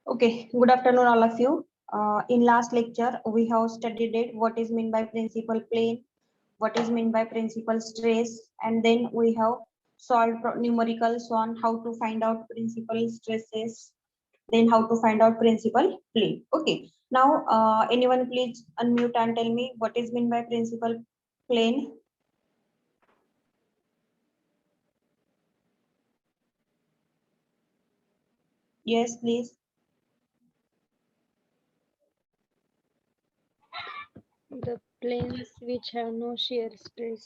Okay, good afternoon, all of you. In last lecture, we have studied it, what is meant by principal plane, what is meant by principal stress, and then we have solved numericals on how to find out principal stresses, then how to find out principal plane. Okay, now anyone please unmute and tell me what is meant by principal plane. Yes, please. The planes which have no shear stress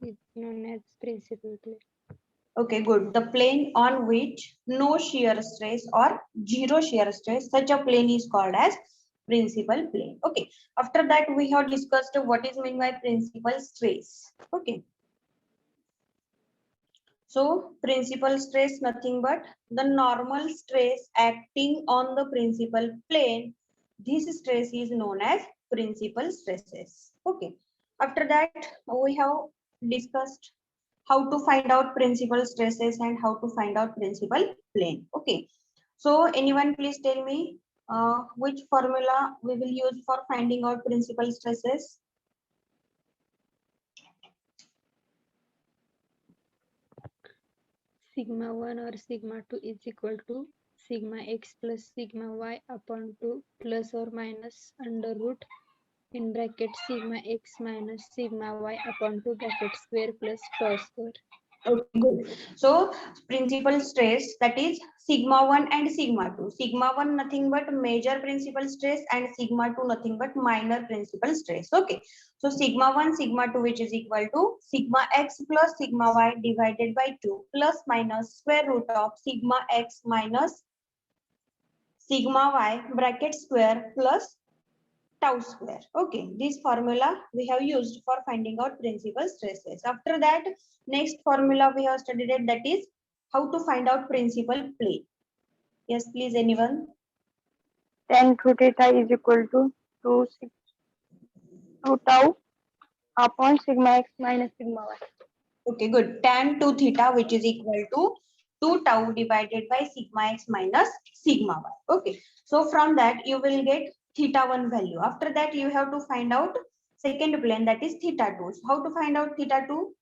is known as principal plane. Okay, good. The plane on which no shear stress or zero shear stress, such a plane is called as principal plane. Okay. After that, we have discussed what is meant by principal stress. Okay. So, principal stress nothing but the normal stress acting on the principal plane. This stress is known as principal stresses. Okay. After that, we have discussed how to find out principal stresses and how to find out principal plane. Okay. So, anyone please tell me which formula we will use for finding out principal stresses? Sigma 1 or sigma 2 is equal to sigma x plus sigma y upon 2 plus or minus under root in bracket sigma x minus sigma y upon 2 bracket square plus tau square. Okay, good. So principal stress, that is sigma 1 and sigma 2. Sigma 1 nothing but major principal stress and sigma 2 nothing but minor principal stress. Okay. So sigma 1, sigma 2 which is equal to sigma x plus sigma y divided by 2 plus minus square root of sigma x minus sigma y bracket square plus tau square. Okay, this formula we have used for finding out principal stresses. After that, next formula we have studied it, that is how to find out principal plane. Yes, please, anyone? Tan theta is equal to 2 tau upon sigma x minus sigma y. Okay, good. Tan 2 theta which is equal to 2 tau divided by sigma x minus sigma y. Okay, so from that you will get theta 1 value. After that you have to find out second plane, that is theta 2. So how to find out theta 2?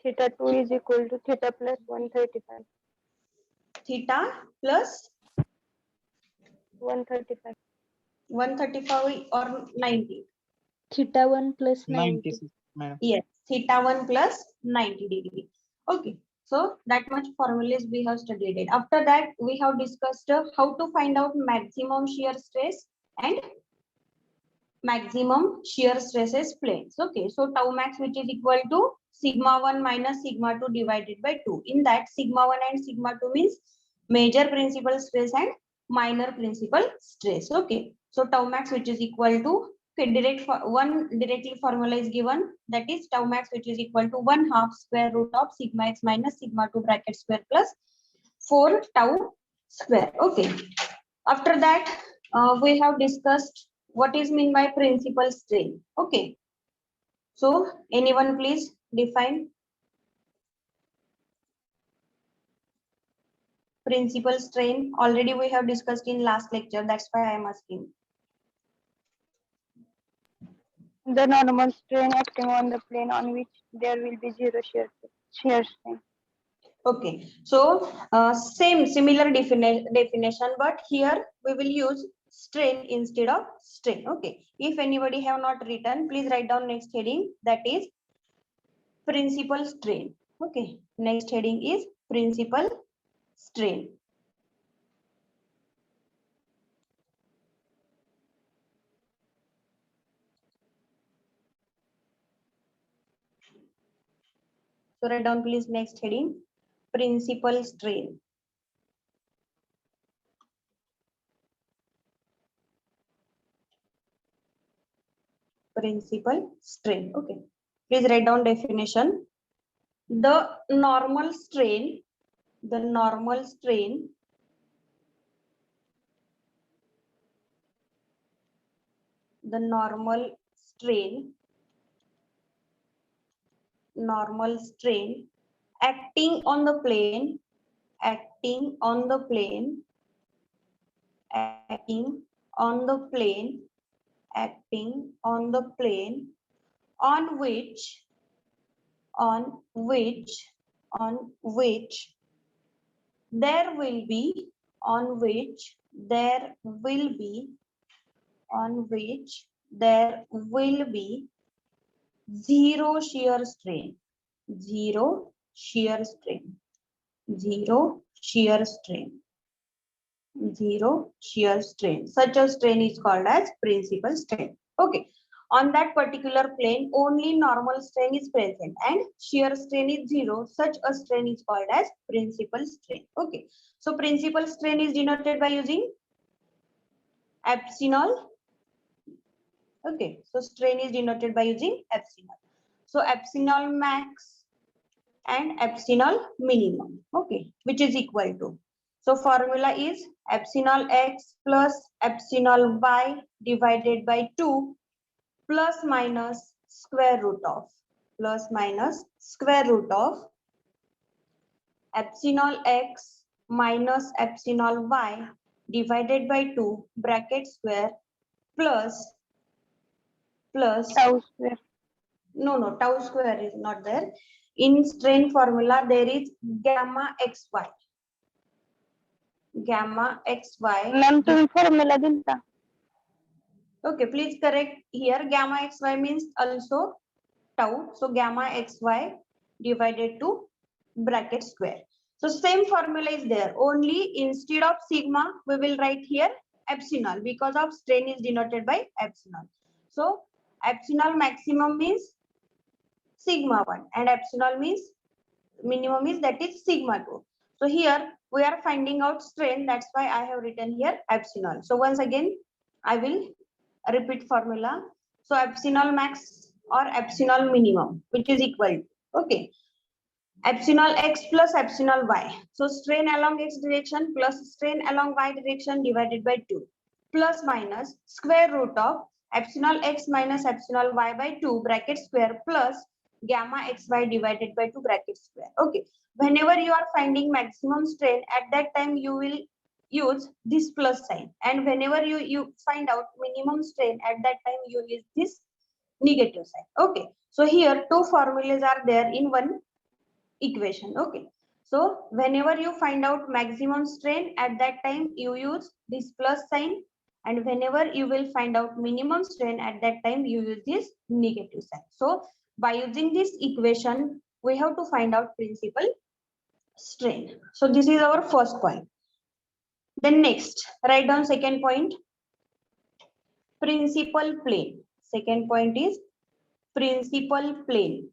Theta 2 is equal to theta plus 135. Theta plus 135. 135 or 90? Theta 1 plus 90. 96, madam. Yes, theta 1 plus 90 degree. Okay, so that much formulas we have studied it. After that, we have discussed how to find out maximum shear stress and maximum shear stresses planes. Okay, so tau max which is equal to sigma 1 minus sigma 2 divided by 2. In that, sigma 1 and sigma 2 means major principal stress and minor principal stress. Okay, so tau max which is equal to, okay, directly formula is given, that is tau max which is equal to 1/2 square root of sigma x minus sigma 2 bracket square plus 4 tau square. Okay, after that we have discussed what is mean by principal strain. Okay, so anyone please define principal strain. Already we have discussed in last lecture, that's why I am asking. The normal strain acting on the plane on which there will be zero shear strain. Okay, so similar definition, but here we will use strain instead of strain. Okay, if anybody have not written, please write down next heading, that is principal strain. Okay, next heading is principal strain. So write down please next heading, principal strain. Principal strain. Okay, please write down definition. The normal strain, the normal strain the normal strain acting on the plane acting on the plane, acting on the plane, acting on the plane on which, on which, on which there will be, on which there will be, on which there will be zero shear strain, zero shear strain, zero shear strain, zero shear strain. Such a strain is called as principal strain. Okay. On that particular plane, only normal strain is present and shear strain is zero. Such a strain is called as principal strain. Okay. So principal strain is denoted by using epsilon. Okay. So strain is denoted by using epsilon. So epsilon max and epsilon minimum. Okay. Which is equal to. So formula is epsilon x plus epsilon y divided by 2 plus minus square root of, plus minus square root of epsilon x minus epsilon y divided by 2 bracket square plus Tau square. no, tau square is not there. In strain formula there is gamma xy. Gamma xy. Ma'am, तुम्ही formula दिलता. Okay, please correct here. Gamma xy means also tau. So gamma xy divided to bracket square. So same formula is there. Only instead of sigma, we will write here epsilon because of strain is denoted by epsilon. So epsilon maximum means sigma 1 and epsilon means minimum is that is sigma 2. So here we are finding out strain. That's why I have written here epsilon. So once again, I will repeat formula. So epsilon max or epsilon minimum, which is equal to, okay, epsilon x plus epsilon y. So strain along x direction plus strain along y direction divided by 2 plus minus square root of epsilon x minus epsilon y by 2 bracket square plus gamma xy divided by 2 bracket square. Okay. Whenever you are finding maximum strain, at that time you will use this plus sign, and whenever you find out minimum strain, at that time you use this negative sign. Okay. So here two formulas are there in one equation. Okay. So whenever you find out maximum strain, at that time you use this plus sign, and whenever you will find out minimum strain, at that time you use this negative sign. So by using this equation, we have to find out principal strain. So this is our first point. Then next, write down second point, principal plane. Second point is principal plane.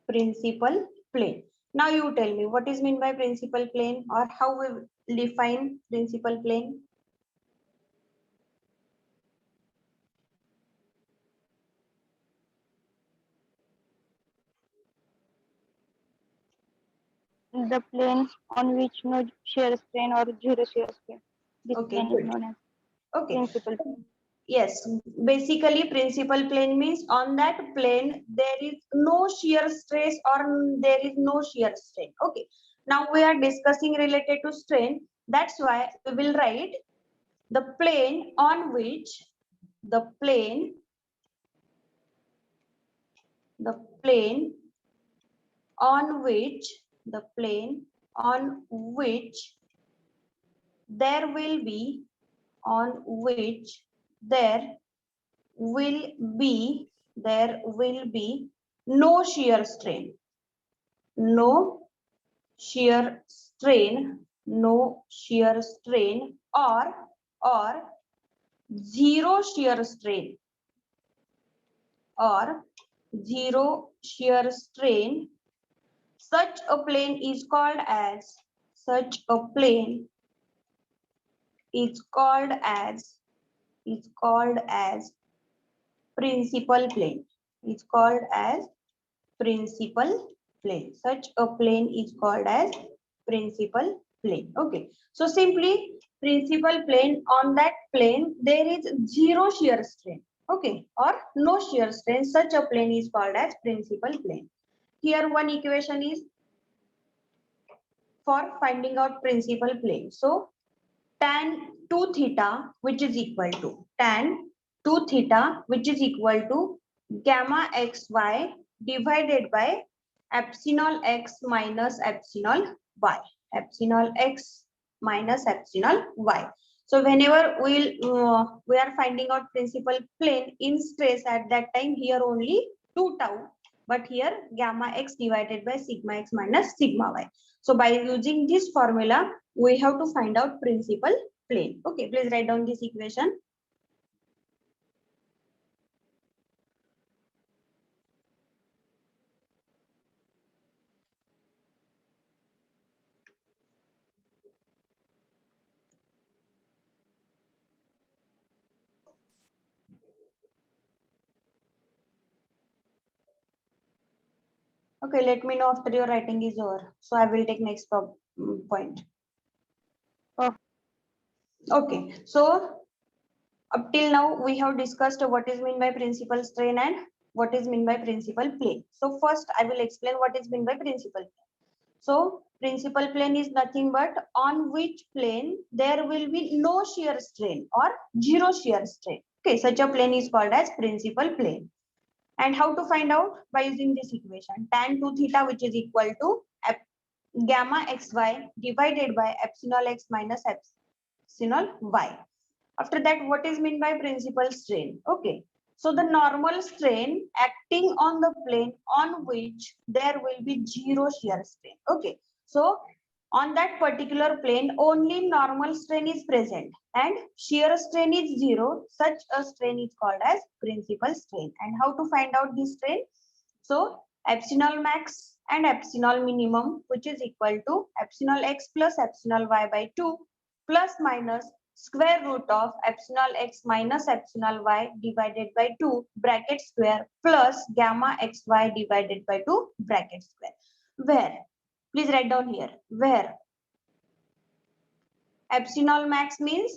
Principal plane. Now you tell me what is meant by principal plane, or how we define principal plane. The plane on which no shear strain or zero shear strain. This Okay, plane good. is known as Okay. principal plane. Yes, basically principal plane means on that plane there is no shear stress or there is no shear strain. Okay. Now we are discussing related to strain. That's why we will write the plane on which the plane on which the plane on which there will be on which there will be no shear strain, no shear strain, no shear strain, or zero shear strain, or zero shear strain. Such a plane is called as, such a plane is called as principal plane. It's called as principal plane. Such a plane is called as principal plane. Okay. So simply principal plane, on that plane there is zero shear strain. Okay. Or no shear strain. Such a plane is called as principal plane. Here one equation is for finding out principal plane. So tan 2 theta, which is equal to tan 2 theta, which is equal to gamma xy divided by epsilon x minus epsilon y. Epsilon x minus epsilon y. So whenever we are finding out principal plane in stress, at that time here only 2 tau, but here gamma x divided by sigma x minus sigma y. So by using this formula, we have to find out principal plane. Okay, please write down this equation. Okay, let me know after your writing is over. So I will take next point. Oh. Okay, so up till now we have discussed what is mean by principal strain and what is mean by principal plane. So first I will explain what is mean by principal plane. So principal plane is nothing but on which plane there will be no shear strain or zero shear strain. Okay, such a plane is called as principal plane. And how to find out? By using this equation, tan 2 theta, which is equal to gamma xy divided by epsilon x minus epsilon y. After that, what is meant by principal strain? Okay, so the normal strain acting on the plane on which there will be zero shear strain. Okay, so on that particular plane only normal strain is present and shear strain is zero. Such a strain is called as principal strain. And how to find out this strain? So epsilon max and epsilon minimum, which is equal to epsilon x plus epsilon y by 2 plus minus square root of epsilon x minus epsilon y divided by 2 bracket square plus gamma xy divided by 2 bracket square. Where? Please write down here. Where epsilon max means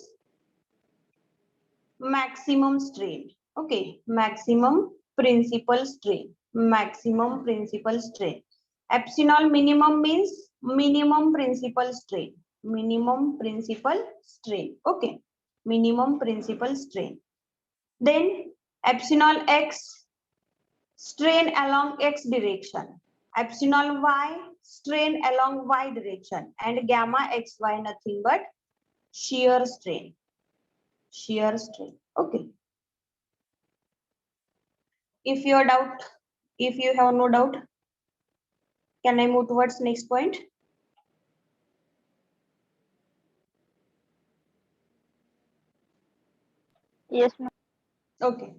maximum strain. Okay, maximum principal strain. Maximum principal strain. Epsilon minimum means minimum principal strain. Minimum principal strain. Okay, minimum principal strain. Then epsilon x strain along x direction. Epsilon y strain along y direction, and gamma xy nothing but shear strain. Shear strain. Okay. If you have no doubt, can I move towards next point? Yes, ma'am. Okay.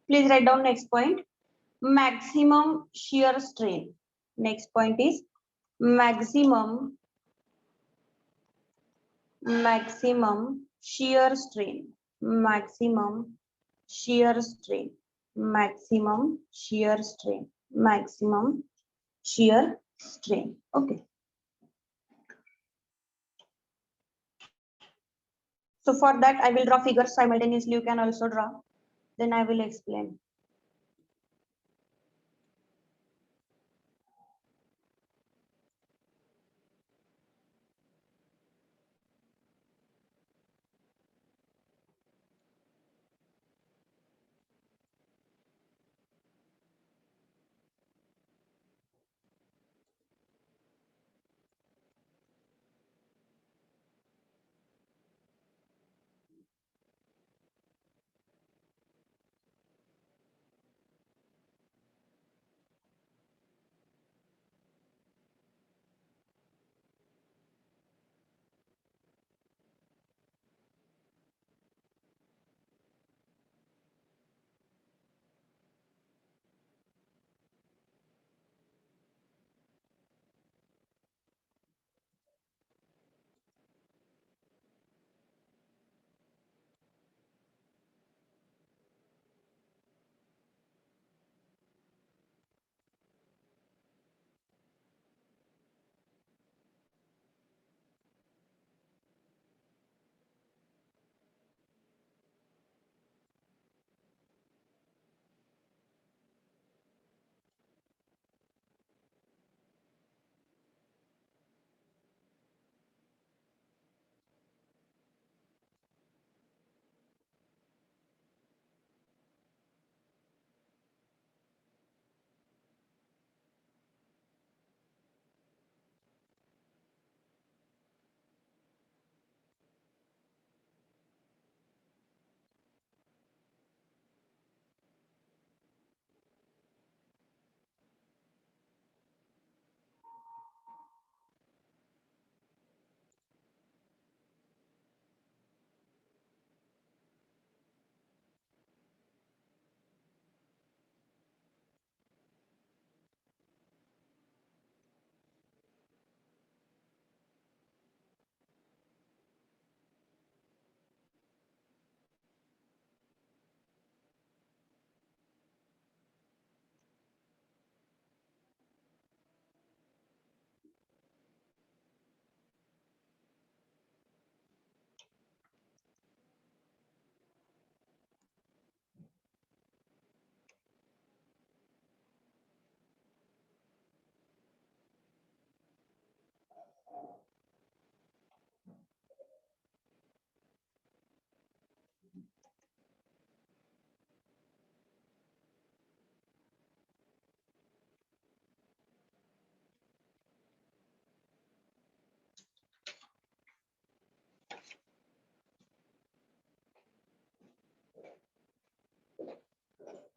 Please write down next point. Maximum shear strain. Next point is maximum shear strain. Maximum shear strain. Maximum shear strain. Maximum shear strain. Okay. So for that, I will draw figures simultaneously. You can also draw. Then I will explain.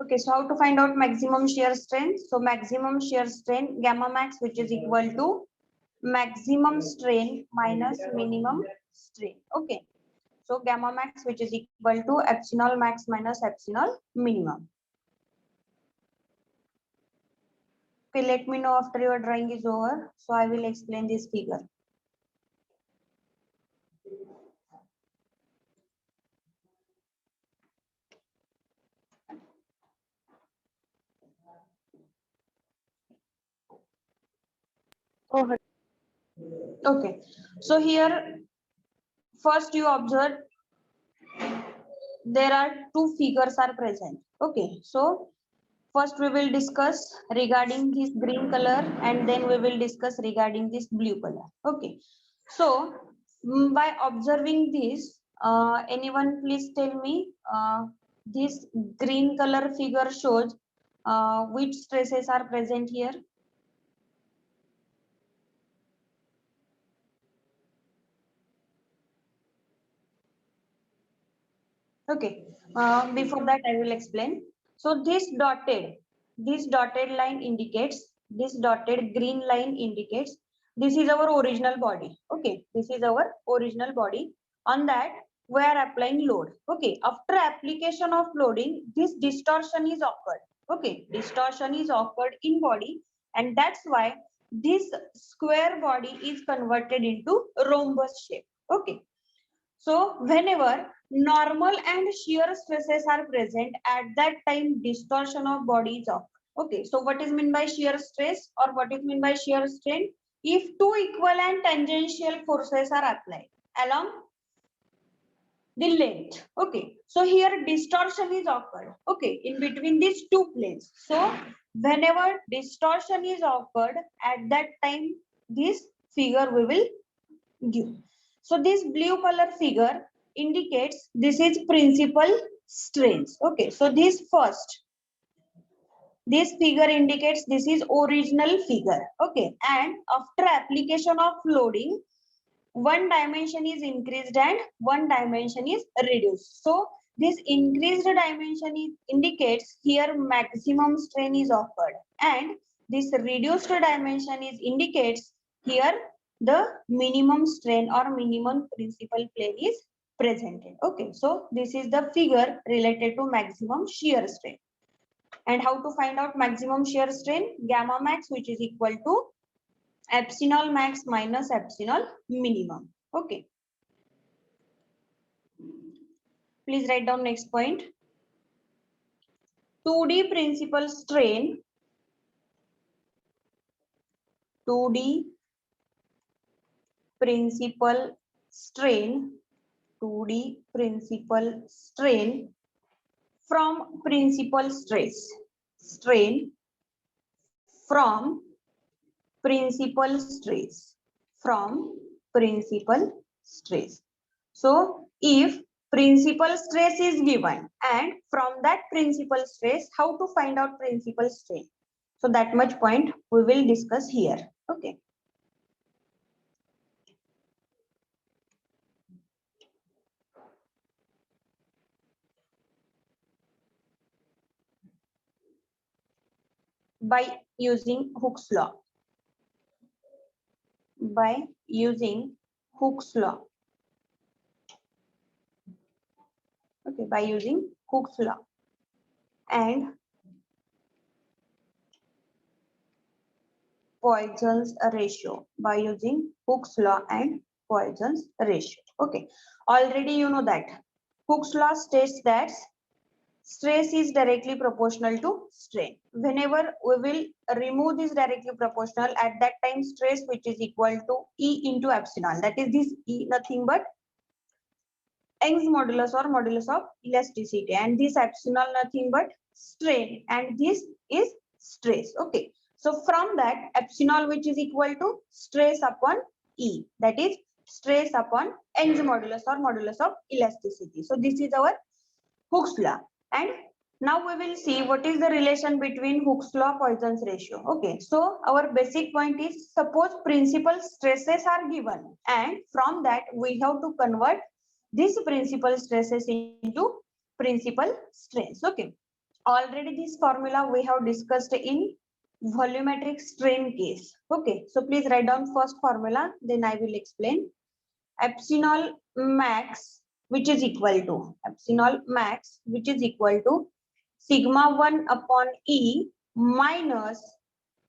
Okay, so how to find out maximum shear strain? So maximum shear strain gamma max, which is equal to maximum strain minus minimum strain. Okay, so gamma max, which is equal to epsilon max minus epsilon minimum. Okay, let me know after your drawing is over. So I will explain this figure. Oh, Okay, so here first you observe there are two figures are present. Okay, so first we will discuss regarding this green color and then we will discuss regarding this blue color. Okay, so by observing this, anyone please tell me this green color figure shows which stresses are present here? Okay, before that I will explain. So this dotted line indicates, this dotted green line indicates, this is our original body. Okay, this is our original body. On that, we are applying load. Okay, after application of loading, this distortion is occurred. Okay, distortion is occurred in body, and that's why this square body is converted into rhombus shape. Okay, so whenever normal and shear stresses are present, at that time distortion of body is occurred. Okay, so what is meant by shear stress or what is meant by shear strain? If two equivalent tangential forces are applied along the length. Okay, so here distortion is occurred. Okay, in between these two planes. So whenever distortion is occurred, at that time this figure we will give. So this blue color figure indicates this is principal strains. Okay, so this figure indicates this is original figure. Okay, and after application of loading, one dimension is increased and one dimension is reduced. So this increased dimension indicates here maximum strain is occurred, and this reduced dimension indicates here the minimum strain or minimum principal plane is presented. Okay, so this is the figure related to maximum shear strain. And how to find out maximum shear strain? Gamma max, which is equal to epsilon max minus epsilon minimum. Okay, please write down next point. 2D principal strain, 2D principal strain, 2D principal strain from principal stress, strain from principal stress, from principal stress. So if principal stress is given and from that principal stress, how to find out principal strain? So that much point we will discuss here. Okay. By using Hooke's law. By using Hooke's law. Okay, by using Hooke's law and Poisson's ratio. By using Hooke's law and Poisson's ratio. Okay, already you know that Hooke's law states that stress is directly proportional to strain. Whenever we will remove this directly proportional, at that time stress which is equal to E into epsilon. That is this E nothing but Young's modulus or modulus of elasticity, and this epsilon nothing but strain, and this is stress. Okay, so from that epsilon which is equal to stress upon E, that is stress upon Young's modulus or modulus of elasticity. So this is our Hooke's law, and now we will see what is the relation between Hooke's law, Poisson's ratio. Okay, so our basic point is, suppose principal stresses are given and from that we have to convert these principal stresses into principal strains. Okay, already this formula we have discussed in volumetric strain case. Okay, so please write down first formula, then I will explain. Epsilon max, which is equal to epsilon max, which is equal to sigma 1 upon E minus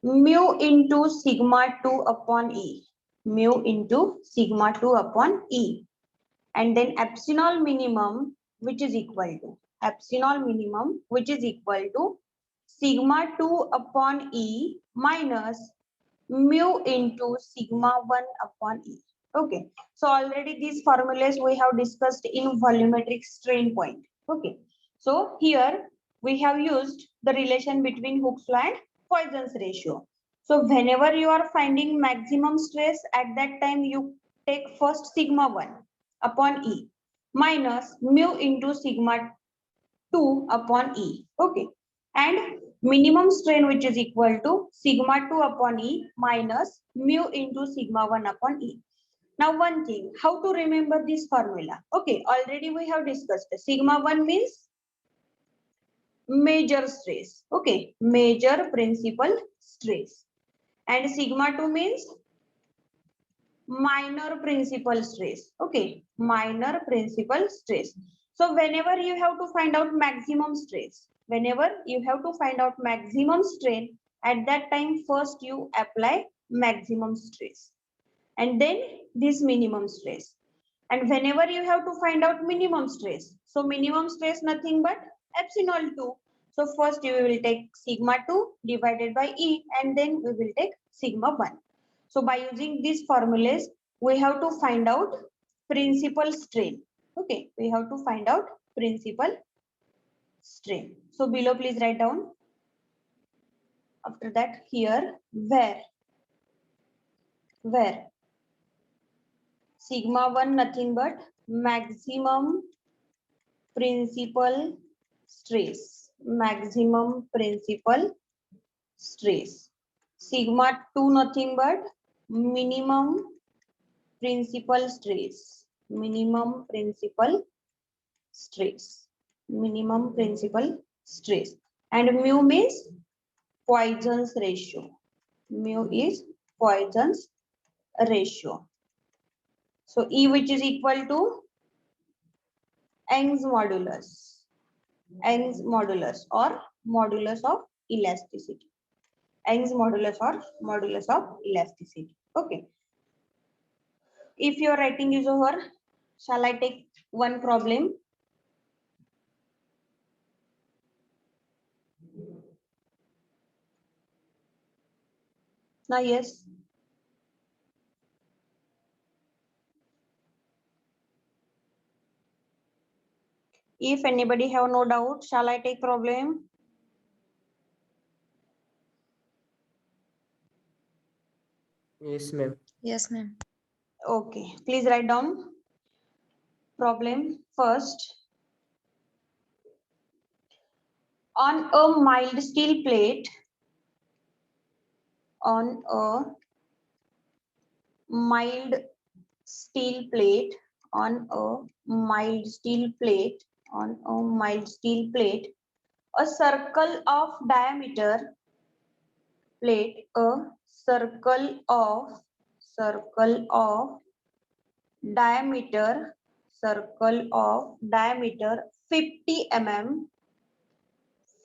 mu into sigma 2 upon E, mu into sigma 2 upon E, and then epsilon minimum, which is equal to epsilon minimum, which is equal to sigma 2 upon E minus mu into sigma 1 upon E. Okay, so already these formulas we have discussed in volumetric strain point. Okay, so here we have used the relation between Hooke's law and Poisson's ratio. So whenever you are finding maximum stress, at that time you take first sigma 1 upon E minus mu into sigma 2 upon E. Okay, and minimum strain, which is equal to sigma 2 upon E minus mu into sigma 1 upon E. Now one thing, how to remember this formula? Okay, already we have discussed. Sigma 1 means major stress. Okay, major principal stress. And sigma 2 means minor principal stress. Okay, minor principal stress. So whenever you have to find out maximum stress, whenever you have to find out maximum strain, at that time first you apply maximum stress and then this minimum stress. And whenever you have to find out minimum stress, so minimum stress nothing but epsilon 2. So first you will take sigma 2 divided by E and then we will take sigma 1. So by using these formulas, we have to find out principal strain. Okay, we have to find out principal strain. So below please write down. After that here, where sigma 1 nothing but maximum principal stress. Maximum principal stress. Sigma 2 nothing but minimum principal stress. Minimum principal stress. Minimum principal stress. And mu means Poisson's ratio. Mu is Poisson's ratio. So E, which is equal to Young's modulus. Young's modulus or modulus of elasticity. Young's modulus or modulus of elasticity. Okay. If your writing is over, shall I take one problem? Now, yes. If anybody have no doubt, shall I take problem? Yes, ma'am. Yes, ma'am. Okay, please write down problem first. On a mild steel plate, on a mild steel plate, on a mild steel plate, on a mild steel plate, a circle of diameter plate, a circle of diameter, circle of diameter 50 mm,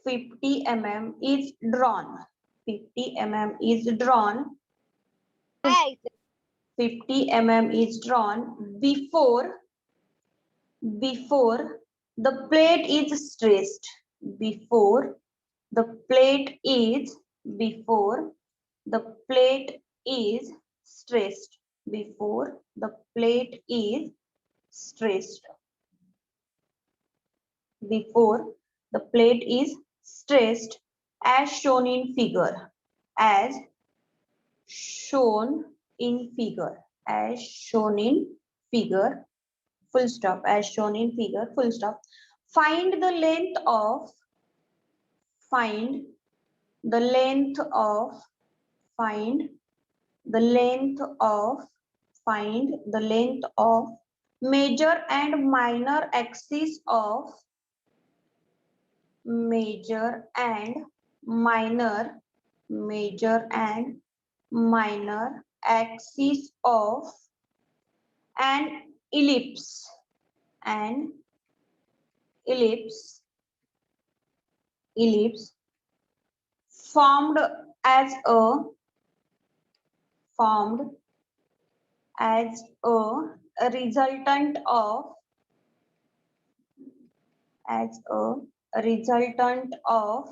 50 mm is drawn. 50 mm is drawn. 50 mm is drawn before the plate is stressed. Before the plate is stressed. Before the plate is stressed. Before the plate is stressed as shown in figure. As shown in figure. As shown in figure. Full stop. As shown in figure. Full stop. Find the length of major and minor axis of major and minor, major and minor axis of an ellipse, an ellipse, ellipse formed as a formed as a resultant of as a resultant of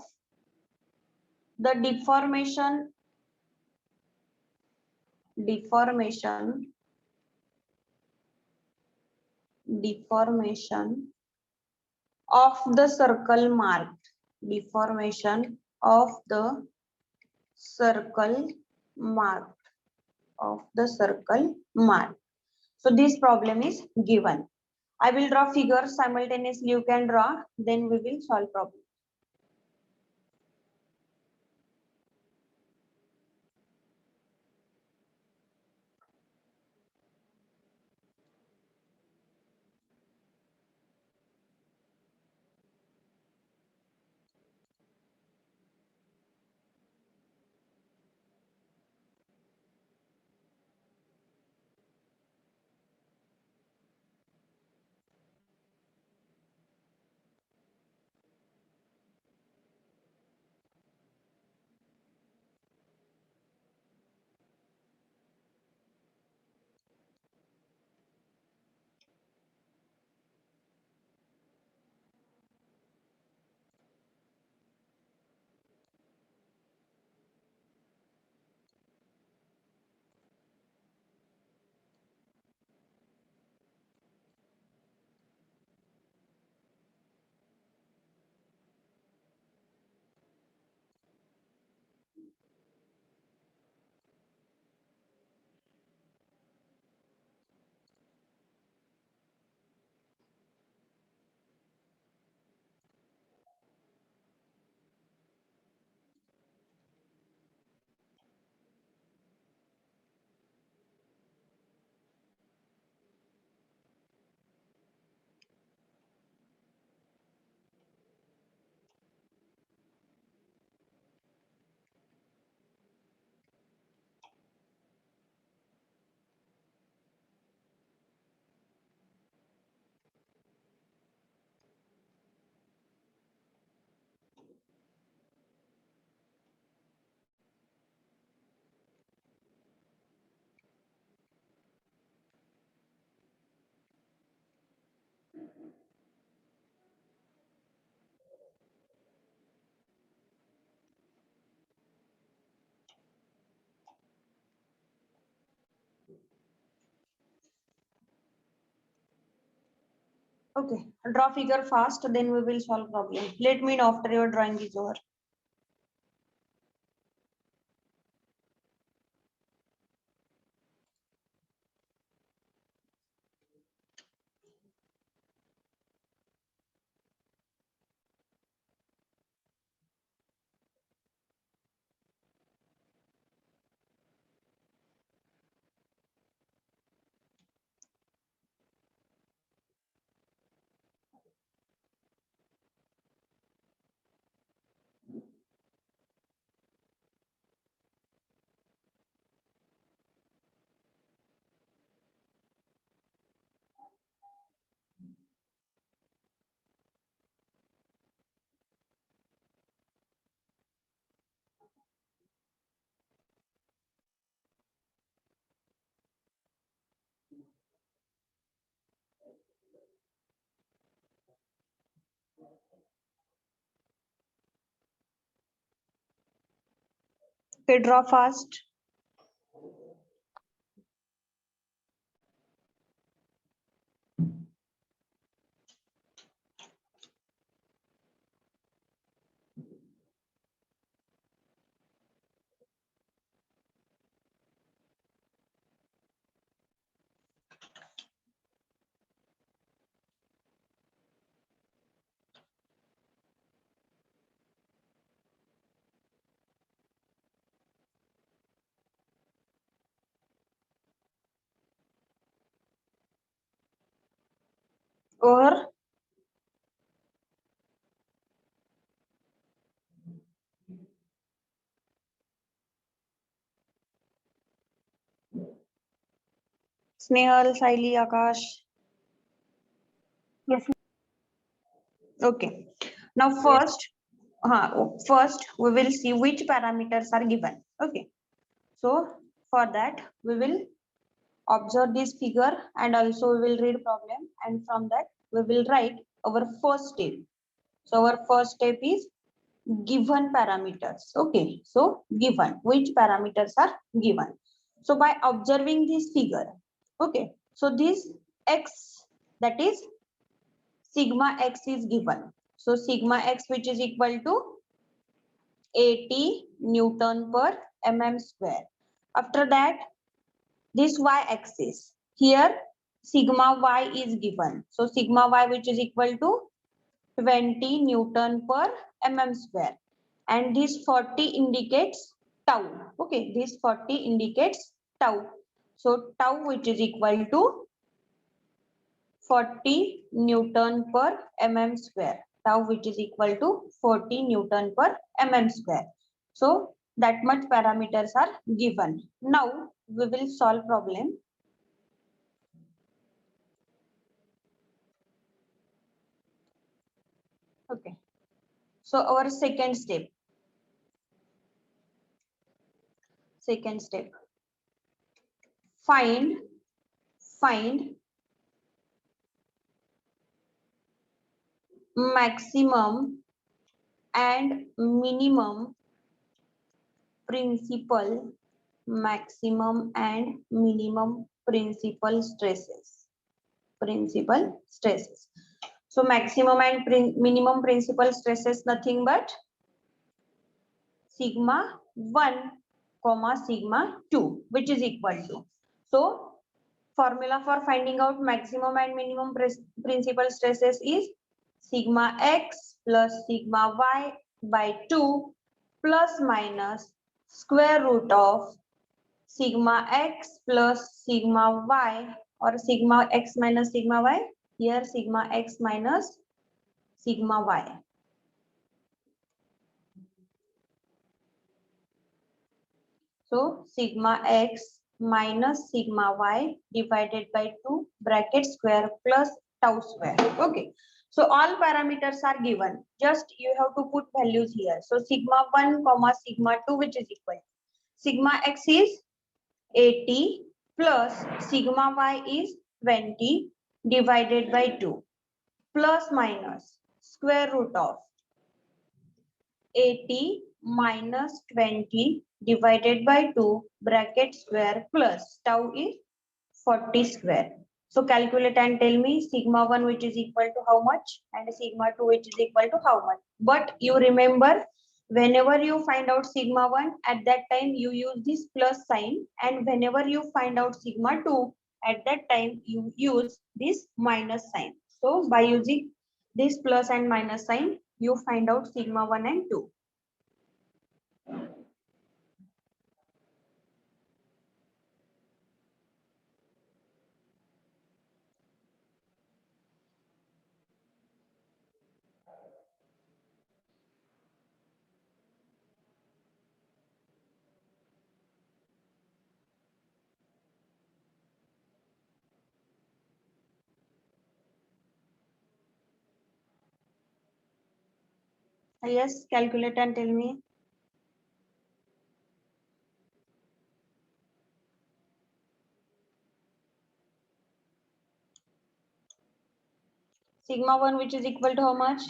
the deformation deformation of the circle marked, deformation of the circle marked, of the circle marked. So this problem is given. I will draw figures simultaneously. You can draw, then we will solve problem. Okay, draw figure fast, then we will solve problem. Let me know after your drawing is over. Okay, draw fast. Over. Snehal, Saili, Akash. Yes. Okay. Now first we will see which parameters are given. Okay. So for that we will observe this figure and also we will read problem, and from that we will write our first step. So our first step is given parameters. Okay. So given, which parameters are given. So by observing this figure, okay. So this x, that is sigma x, is given. So sigma x, which is equal to 80 Newton per mm square. After that, this y axis, here sigma y is given. So sigma y, which is equal to 20 Newton per mm square. And this 40 indicates tau. Okay, this 40 indicates tau. So tau, which is equal to 40 Newton per mm square. Tau, which is equal to 40 Newton per mm square. So that much parameters are given. Now we will solve problem. Okay. So our second step. Find maximum and minimum principal stresses. So maximum and minimum principal stresses nothing but sigma 1 comma sigma 2, which is equal to. So formula for finding out maximum and minimum principal stresses is sigma x plus sigma y by 2 plus minus square root of sigma x plus sigma y, or sigma x minus sigma y. Here sigma x minus sigma y. So sigma x minus sigma y divided by 2 bracket square plus tau square. Okay. So all parameters are given. Just you have to put values here. So sigma 1 comma sigma 2, which is equal. Sigma x is 80 plus sigma y is 20 divided by 2 plus minus square root of 80 minus 20 divided by 2 bracket square plus tau is 40 square. So calculate and tell me sigma 1, which is equal to how much, and sigma 2, which is equal to how much. But you remember, whenever you find out sigma 1, at that time you use this plus sign, and whenever you find out sigma 2, at that time you use this minus sign. So by using this plus and minus sign, you find out sigma 1 and 2. Yes, calculate and tell me. Sigma 1, which is equal to how much?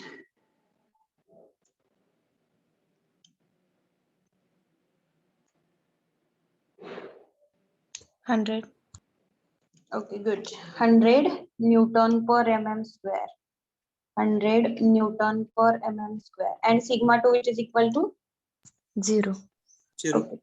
Hundred. Okay, good. 100 Newton per mm square. 100 Newton per mm square. And sigma 2, which is equal to? 0. Okay.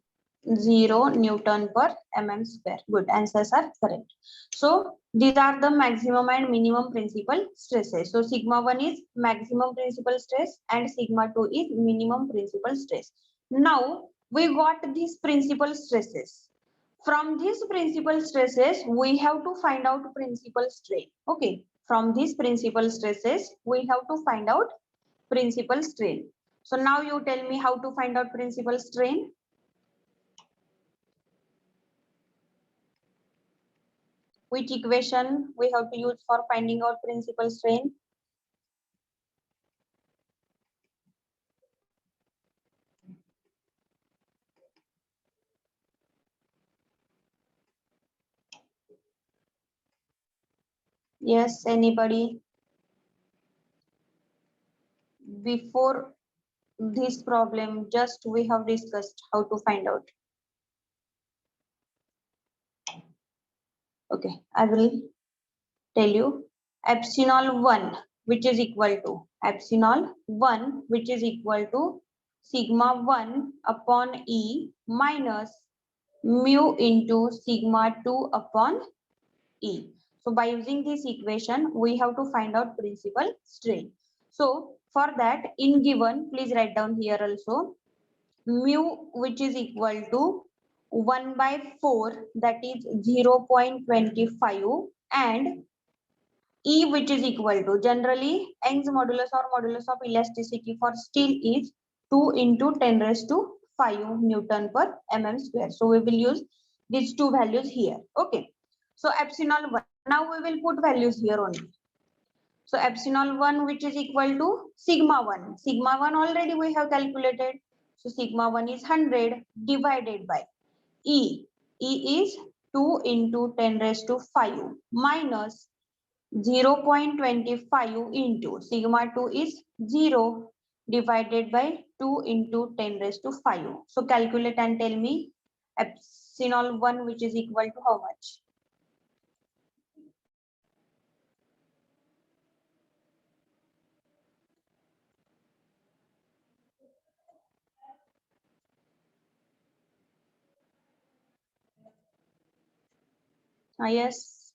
0 Newton per mm square. Good. Answers are correct. So these are the maximum and minimum principal stresses. So sigma 1 is maximum principal stress and sigma 2 is minimum principal stress. Now we got these principal stresses. From these principal stresses, we have to find out principal strain. Okay. From these principal stresses, we have to find out principal strain. So now you tell me how to find out principal strain. which equation we have to use for finding out principal strain? Yes, anybody? Before this problem, just we have discussed how to find out. Okay, I will tell you. Epsilon 1, which is equal to epsilon 1, which is equal to sigma 1 upon E minus mu into sigma 2 upon E. So by using this equation, we have to find out principal strain. So for that, in given, please write down here also, mu which is equal to 1 by 4, that is 0.25, and E which is equal to, generally Young's modulus or modulus of elasticity for steel is 2 into 10 raised to 5 Newton per mm square. So we will use these two values here. Okay. So epsilon 1. Now we will put values here only. So epsilon 1 which is equal to sigma 1. Sigma 1 already we have calculated. So sigma 1 is 100 divided by E. E is 2 into 10 raised to 5 minus 0.25 into sigma 2 is 0 divided by 2 into 10 raised to 5. So calculate and tell me epsilon 1 which is equal to how much? Yes,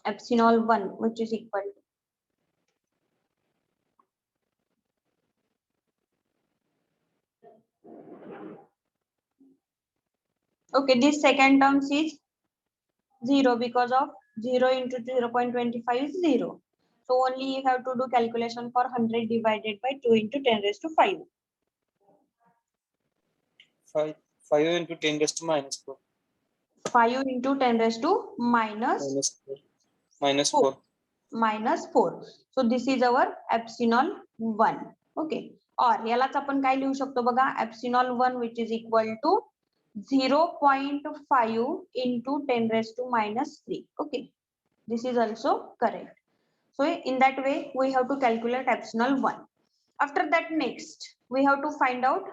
epsilon 1 which is equal to, okay, this second term is 0 because of 0 into 0.25 is 0. So only you have to do calculation for 100 divided by 2 into 10 raised to 5. 5 into 10 raised to minus 4. 5 into 10 raised to minus 4. Minus 4. 4. Minus 4. So this is our epsilon 1. Okay. Or यालाच आपण काय लिहू शकतो बघा, epsilon 1 which is equal to 0.5 into 10 raised to minus 3. Okay. This is also correct. So in that way we have to calculate epsilon 1. After that, next we have to find out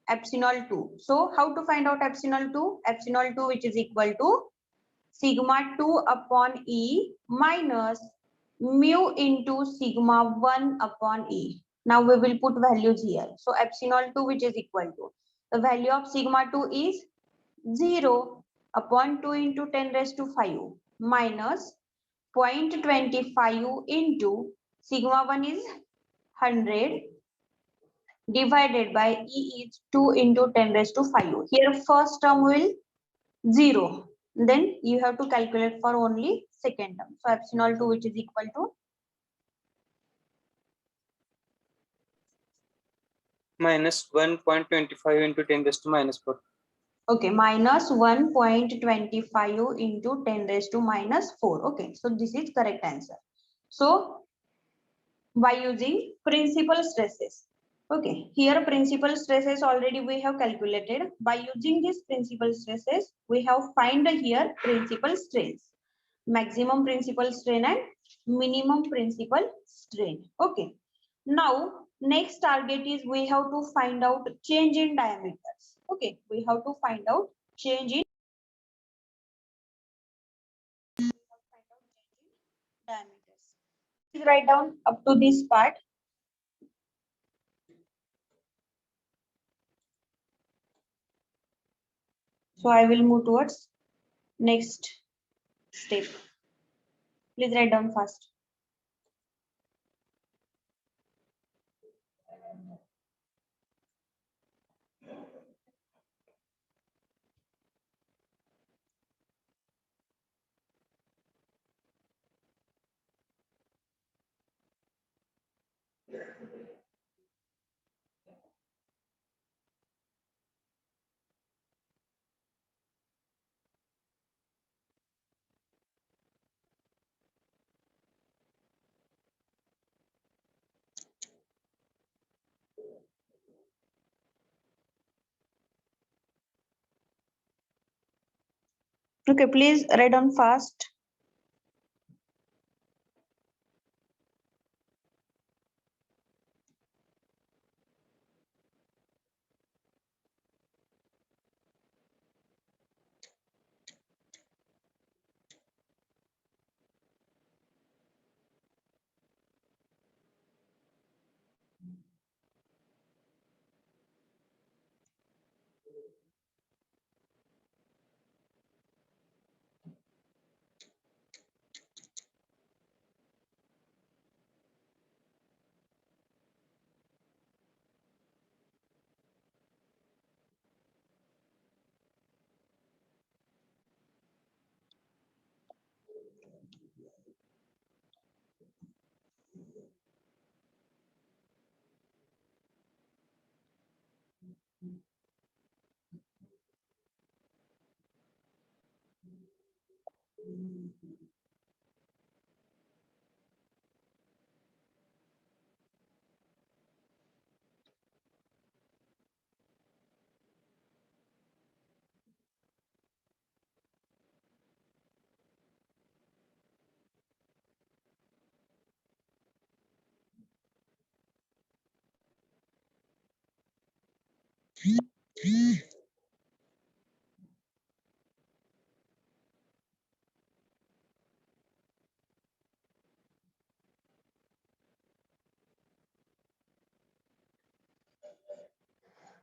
epsilon 2. So how to find out epsilon 2? Epsilon 2 which is equal to sigma 2 upon E minus mu into sigma 1 upon E. Now we will put values here. So epsilon 2 which is equal to, the value of sigma 2 is 0 upon 2 into 10 raised to 5 minus 0.25 into sigma 1 is 100 divided by E is 2 into 10 raised to 5. Here first term will 0. Then you have to calculate for only second term. So epsilon 2 which is equal to Minus 1.25 into 10 raised to minus 4. okay, minus 1.25 into 10 raised to minus 4. Okay, so this is correct answer. So by using principal stresses. Okay, here principal stresses already we have calculated. By using these principal stresses, we have find here principal strains, maximum principal strain and minimum principal strain. Okay, now next target is we have to find out change in diameters. Okay, we have to find out change in diameters. Please write down up to this part. So I will move towards next step. Please write down fast. Okay, please read on fast.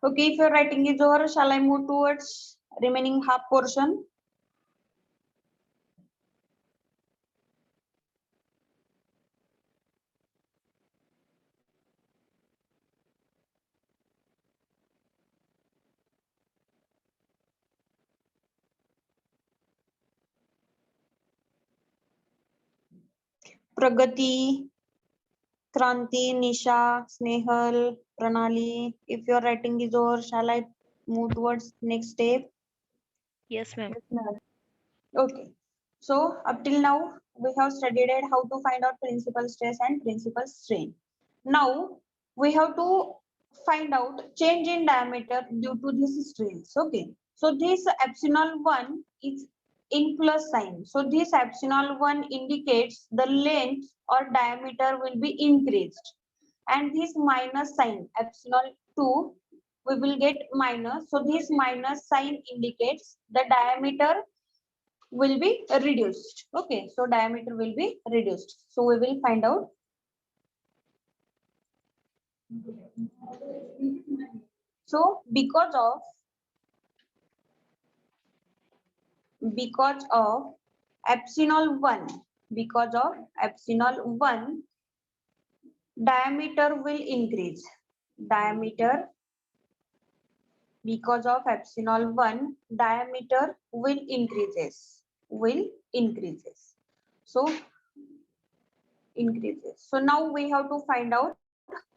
Okay, if your writing is over, shall I move towards remaining half portion? Pragati, Kranti, Nisha, Snehal, Pranali. If your writing is over, shall I move towards next step? Yes, ma'am. Okay. So up till now, we have studied at how to find out principal stress and principal strain. Now we have to find out change in diameter due to this strains. Okay. So this epsilon 1 is in plus sign. So this epsilon 1 indicates the length or diameter will be increased. And this minus sign epsilon 2 we will get minus. So this minus sign indicates the diameter will be reduced. Okay, so diameter will be reduced. So we will find out. So because of epsilon 1, because of epsilon 1, diameter will increase. Diameter, because of epsilon 1, diameter will increases. So increases. So now we have to find out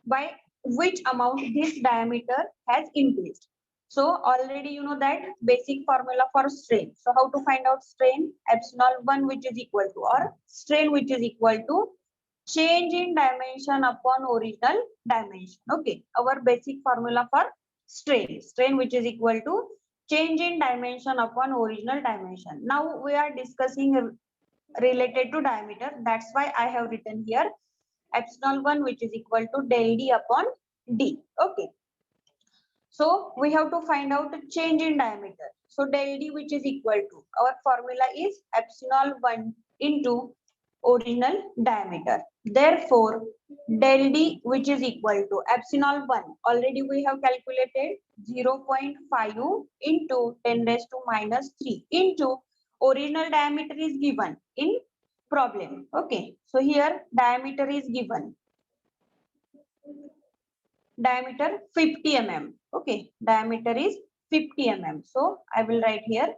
by which amount this diameter has increased. So already you know that basic formula for strain. So how to find out strain? Epsilon 1 which is equal to, or strain which is equal to change in dimension upon original dimension. Okay, our basic formula for strain. Strain which is equal to change in dimension upon original dimension. Now we are discussing related to diameter. That's why I have written here epsilon 1 which is equal to del d upon d. Okay. So we have to find out the change in diameter. So del d which is equal to, our formula is epsilon 1 into original diameter. Therefore, del d which is equal to epsilon 1, already we have calculated 0.5 into 10 raised to minus 3 into original diameter is given in problem. Okay, so here diameter is given, diameter 50 mm. Okay, diameter is 50 mm. So I will write here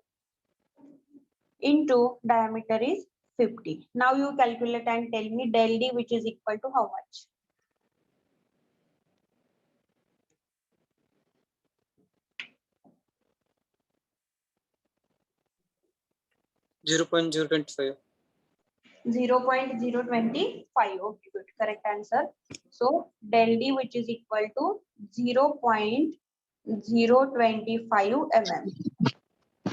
into diameter is 50. Now you calculate and tell me del d which is equal to how much? Zero point zero 0.025. 0.025. Okay, good, correct answer. So del d which is equal to 0.025 mm.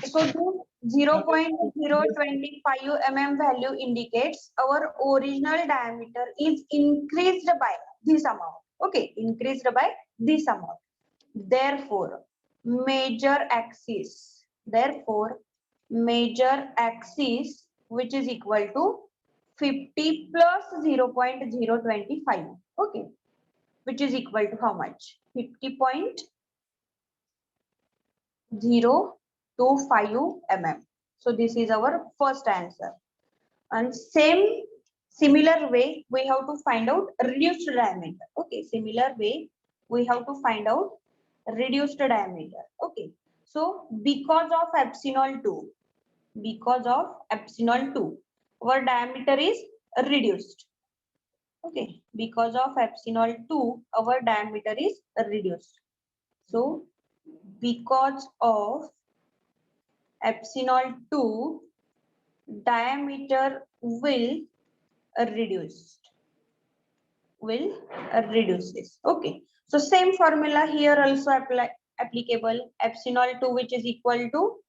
So this 0.025 mm value indicates our original diameter is increased by this amount. Okay, increased by this amount. Therefore, major axis, which is equal to 50 plus 0.025. Okay, which is equal to how much? 50.025 mm. So this is our first answer. And similar way, we have to find out reduced diameter. Okay, similar way, we have to find out reduced diameter. Okay, so because of epsilon 2, our diameter is reduced. Okay, because of epsilon 2, our diameter is reduced. So because of epsilon 2, diameter will reduced. Okay, so same formula here also applicable. Epsilon 2, which is equal to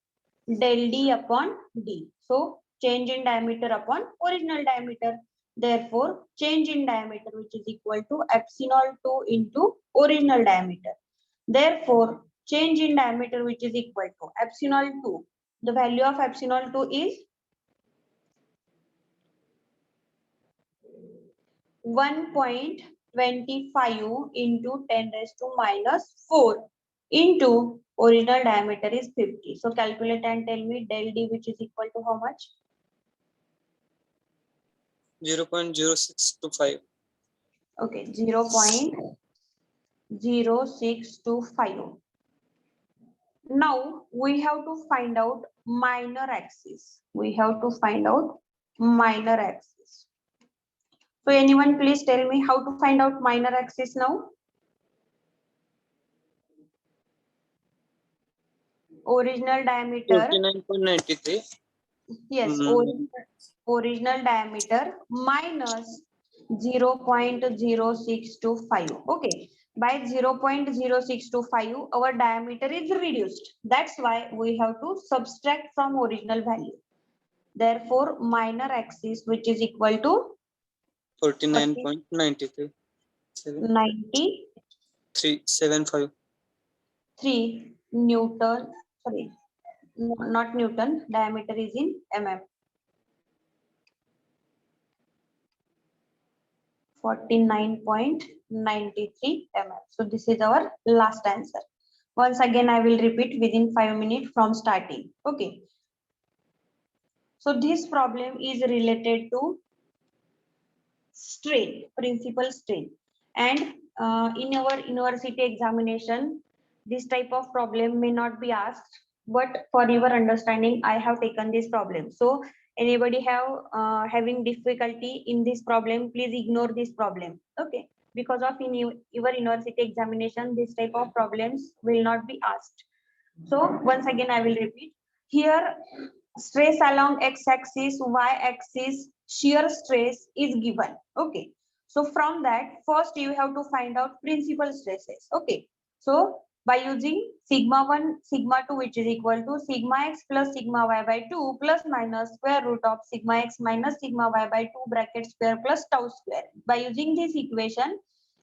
del d upon d. So change in diameter upon original diameter. Therefore, change in diameter, which is equal to epsilon 2 into original diameter. Therefore, change in diameter, which is equal to epsilon 2. The value of epsilon 2 is 1.25 into 10 raised to minus 4 into original diameter is 50. So calculate and tell me del d, which is equal to how much? 0.0625. Okay, 0.0625. Now we have to find out minor axis. So anyone please tell me how to find out minor axis now? Original diameter. 49.93. Yes, original diameter minus 0.0625. Okay, by 0.0625, our diameter is reduced. That's why we have to subtract from original value. Therefore, minor axis, which is equal to 49.93. 375. Newton. Sorry, no, not Newton. Diameter is in mm. 49.93 mm. So this is our last answer. Once again, I will repeat within 5 minutes from starting. Okay. So this problem is related to strain, principal strain. And in our university examination, this type of problem may not be asked, but for your understanding, I have taken this problem. So anybody having difficulty in this problem, please ignore this problem. Okay, because of your university examination, this type of problems will not be asked. So once again, I will repeat here. Stress along x-axis, y-axis, shear stress is given. Okay, so from that, first you have to find out principal stresses. Okay, so by using sigma 1, sigma 2, which is equal to sigma x plus sigma y by 2 plus minus square root of sigma x minus sigma y by 2 bracket square plus tau square. By using this equation,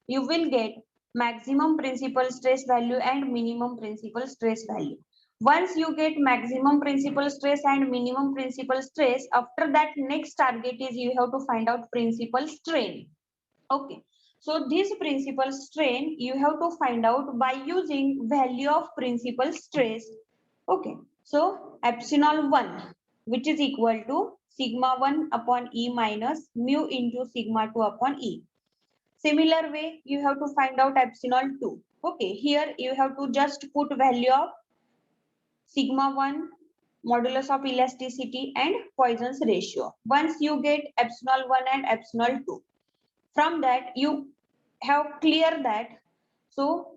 you will get maximum principal stress value and minimum principal stress value. Once you get maximum principal stress and minimum principal stress, after that next target is you have to find out principal strain. Okay, so this principal strain you have to find out by using value of principal stress. Okay, so epsilon 1, which is equal to sigma 1 upon E minus mu into sigma 2 upon E. Similar way, you have to find out epsilon 2. Okay, here you have to just put value of sigma 1, modulus of elasticity and Poisson's ratio. Once you get epsilon 1 and epsilon 2, from that you have clear that. So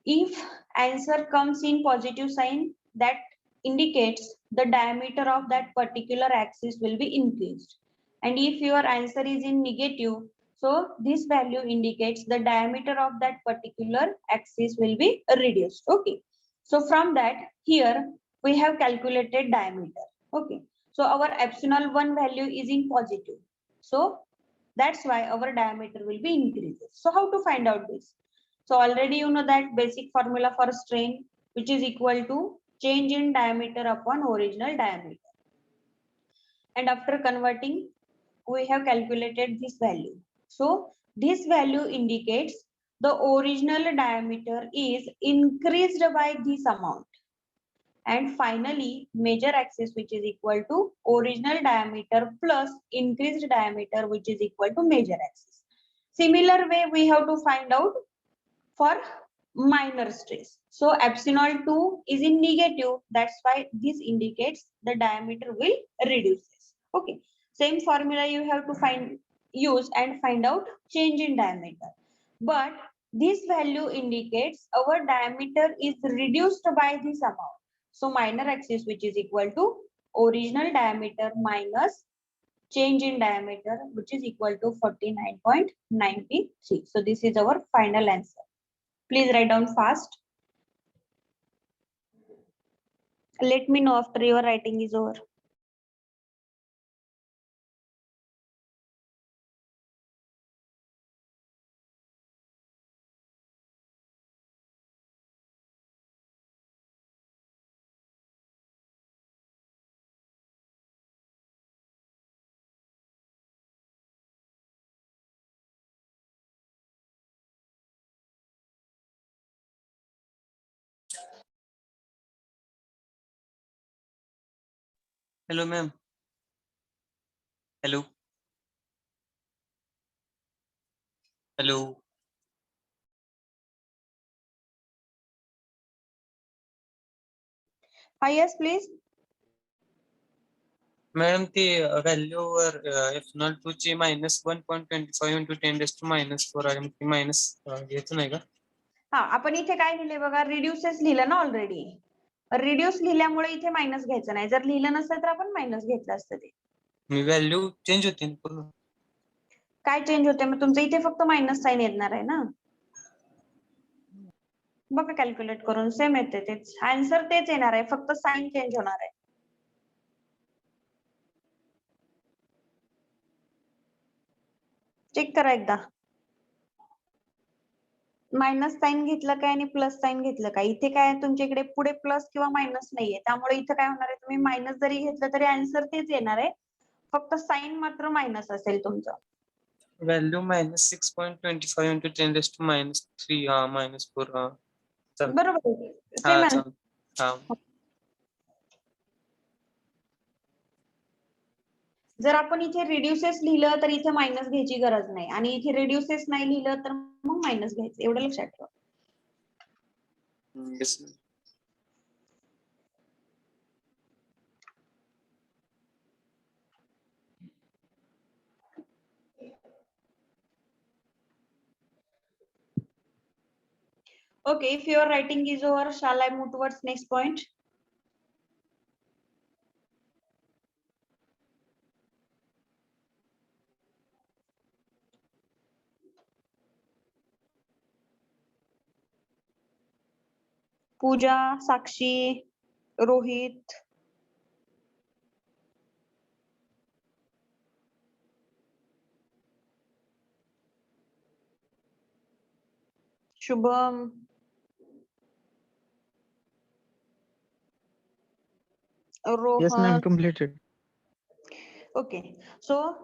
if answer comes in positive sign, that indicates the diameter of that particular axis will be increased. And if your answer is in negative, so this value indicates the diameter of that particular axis will be reduced. Okay, so from that, here we have calculated diameter. Okay, so our epsilon 1 value is in positive, so that's why our diameter will be increases. So how to find out this? So already you know that basic formula for strain, which is equal to change in diameter upon original diameter. And after converting, we have calculated this value. So this value indicates the original diameter is increased by this amount. And finally, major axis, which is equal to original diameter plus increased diameter, which is equal to major axis. Similar way, we have to find out for minor stress. So epsilon 2 is in negative. That's why this indicates the diameter will reduce. Okay. Same formula you have to use and find out change in diameter. But this value indicates our diameter is reduced by this amount. So minor axis, which is equal to original diameter minus change in diameter, which is equal to 49.93. So this is our final answer. Please write down fast. Let me know after your writing is over. Hello, ma'am. Hello. Hello. Yes, please. Madam ती value वर epsilon 2 ची -1.25 into 10⁻⁴ आहे मग ती minus घ्यायचं नाही का? हा, आपण इथे काय लिहिले बघा, रिड्युसेस लिहिलं ना ऑलरेडी. रिड्यूस लिहिल्यामुळे इथे मायनस घ्यायचं नाही. जर लिहिलं नसतं तर आपण मायनस घेतलं असतं ते. मी व्हॅल्यू चेंज होती ना पूर्ण. काय चेंज होते मग तुमचं इथे फक्त मायनस साइन येणार आहे ना. बघा कॅल्क्युलेट करून सेम येते तेच. आन्सर तेच येणार आहे, फक्त साइन चेंज होणार आहे. चेक करा एकदा. मायनस साइन घेतलं काय आणि प्लस साइन घेतलं काय. इथे काय तुमच्या इकडे पुढे प्लस किंवा मायनस नाहीये, त्यामुळे इथे काय होणार आहे, तुम्ही मायनस जरी घेतलं तरी आन्सर तेच येणार आहे, फक्त साइन मात्र मायनस असेल तुमचं. व्हॅल्यू -6.25 into 10⁻³ हा -4 हा बरोबर आहे. सेम हा हा. जर आपण इथे रिड्युसेस लिहिलं तर इथे मायनस घ्यायची गरज नाही, आणि इथे रिड्युसेस नाही लिहिलं तर मग मायनस घ्यायचं, एवढं लक्षात ठेवा. Yes. Okay, if your writing is over, shall I move towards next point? Pooja, Sakshi, Rohit. Shubham. Rohan. Yes, ma'am, completed. Okay, so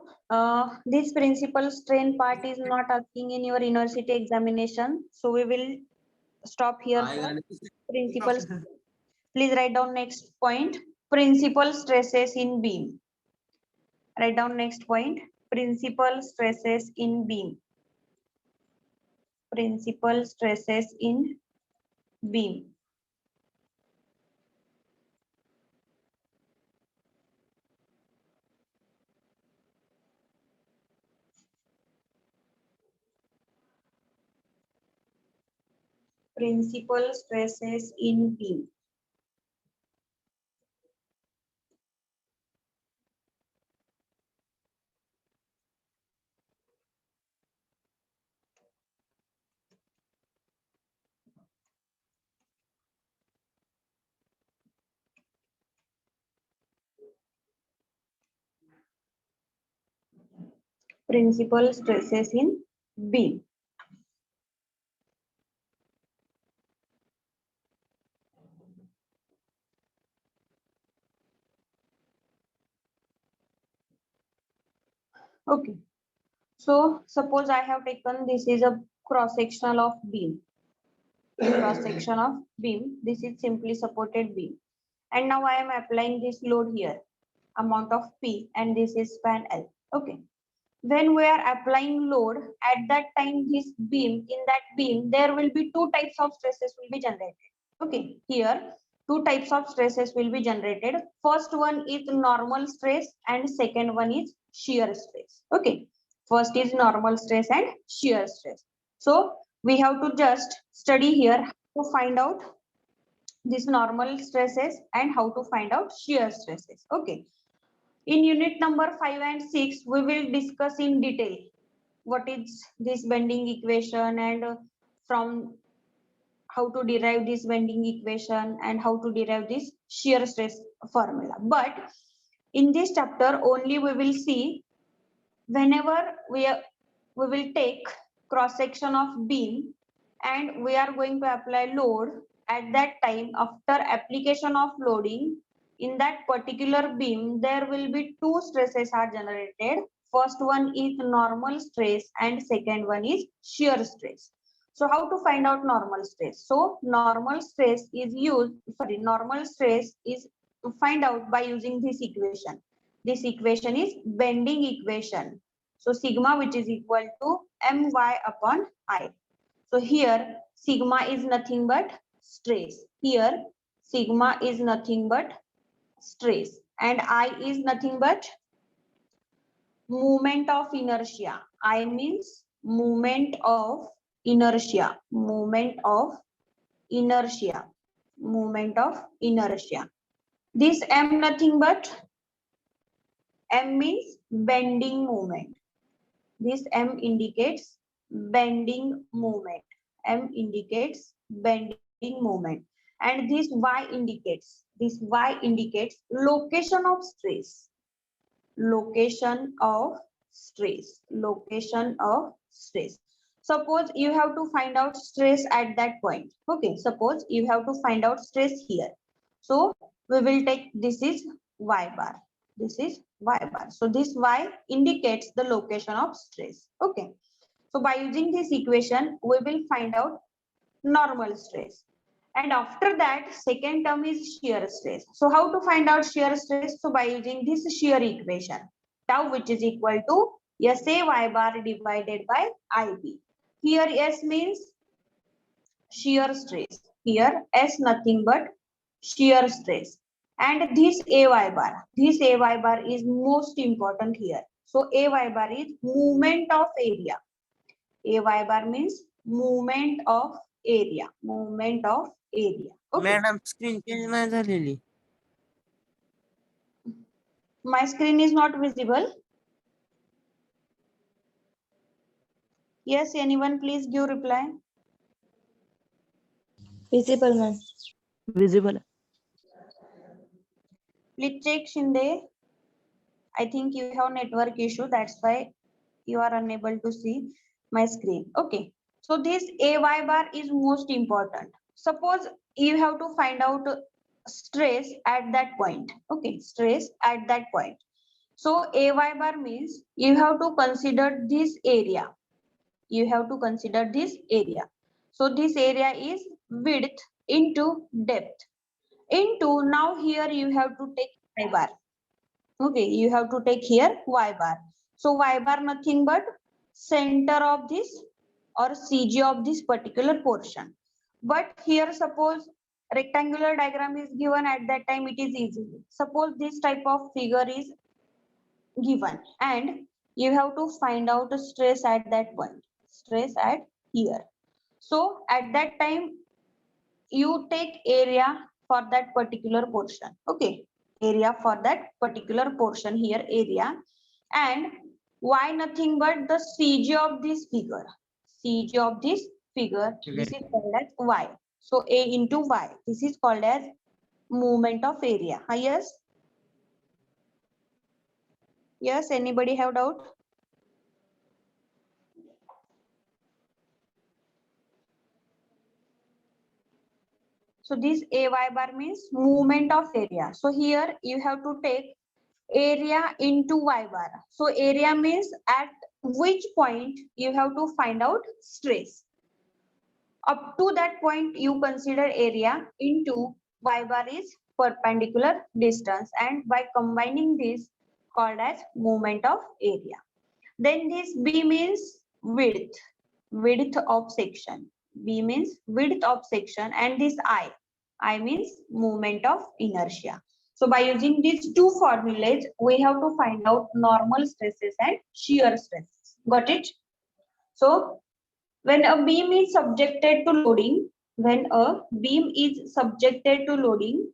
this principal strain part is not asking in your university examination, so we will stop here for principal. Please write down next point, principal stresses in beam. Write down next point, principal stresses in beam. Principal stresses in beam. Principal stresses in beam. principal stresses in beam. Okay. So suppose I have taken this is a cross sectional of beam. Cross section of beam. This is simply supported beam. And now I am applying this load here, amount of P, and this is span L. Okay. When we are applying load, at that time this beam, in that beam, there will be two types of stresses will be generated. Okay. Here, two types of stresses will be generated. First one is normal stress and second one is shear stress. Okay. First is normal stress and shear stress. So we have to just study here to find out this normal stresses and how to find out shear stresses. Okay. In unit number 5 and 6, we will discuss in detail what is this bending equation and from how to derive this bending equation and how to derive this shear stress formula. But in this chapter only we will see whenever we will take cross section of beam and we are going to apply load. At that time, after application of loading in that particular beam, there will be two stresses are generated. First one is normal stress and second one is shear stress. So how to find out normal stress? So normal stress is to find out by using this equation. This equation is bending equation. So sigma, which is equal to my upon I. So here sigma is nothing but stress. Here sigma is nothing but stress and I is nothing but moment of inertia. I means moment of inertia. Moment of inertia. Moment of inertia. This m nothing but m means bending moment. This m indicates bending moment. M indicates bending moment. And this y indicates location of stress. Location of stress. Location of stress. Suppose you have to find out stress at that point. Okay, suppose you have to find out stress here. So we will take this is y bar. This is y bar. So this y indicates the location of stress. Okay. So by using this equation, we will find out normal stress. And after that, second term is shear stress. So how to find out shear stress? So by using this shear equation, tau which is equal to SA y bar divided by IB. Here S means shear stress. Here S nothing but shear stress. And this AY bar is most important here. So AY bar is movement of area. AY bar means movement of area. Movement of area. Okay. Madam screen change नाही झालेली. My screen is not visible. Yes, anyone please give reply. Visible, ma'am. Visible. Please check Shinde. I think you have network issue. That's why you are unable to see my screen. Okay. So this AY bar is most important. Suppose you have to find out stress at that point. Okay. Stress at that point. So AY bar means you have to consider this area. You have to consider this area. So this area is width into depth. Into now here you have to take y bar. Okay, you have to take here y bar. So y bar nothing but center of this or CG of this particular portion. But here suppose rectangular diagram is given at that time it is easy. Suppose this type of figure is given and you have to find out the stress at that point. Stress at here. So at that time you take area for that particular portion. Okay, area for that particular portion here area and y nothing but the CG of this figure. CG of this figure, this is called as y. So a into y, this is called as movement of area. Yes, anybody have doubt? So this AY bar means movement of area. So here you have to take area into Y bar. So area means at which point you have to find out stress. Up to that point you consider area into Y bar is perpendicular distance, and by combining this called as movement of area. Then this B means width, width of section. B means width of section, and this I means movement of inertia. So by using these two formulas, we have to find out normal stresses and shear stresses. Got it? So when a beam is subjected to loading, when a beam is subjected to loading,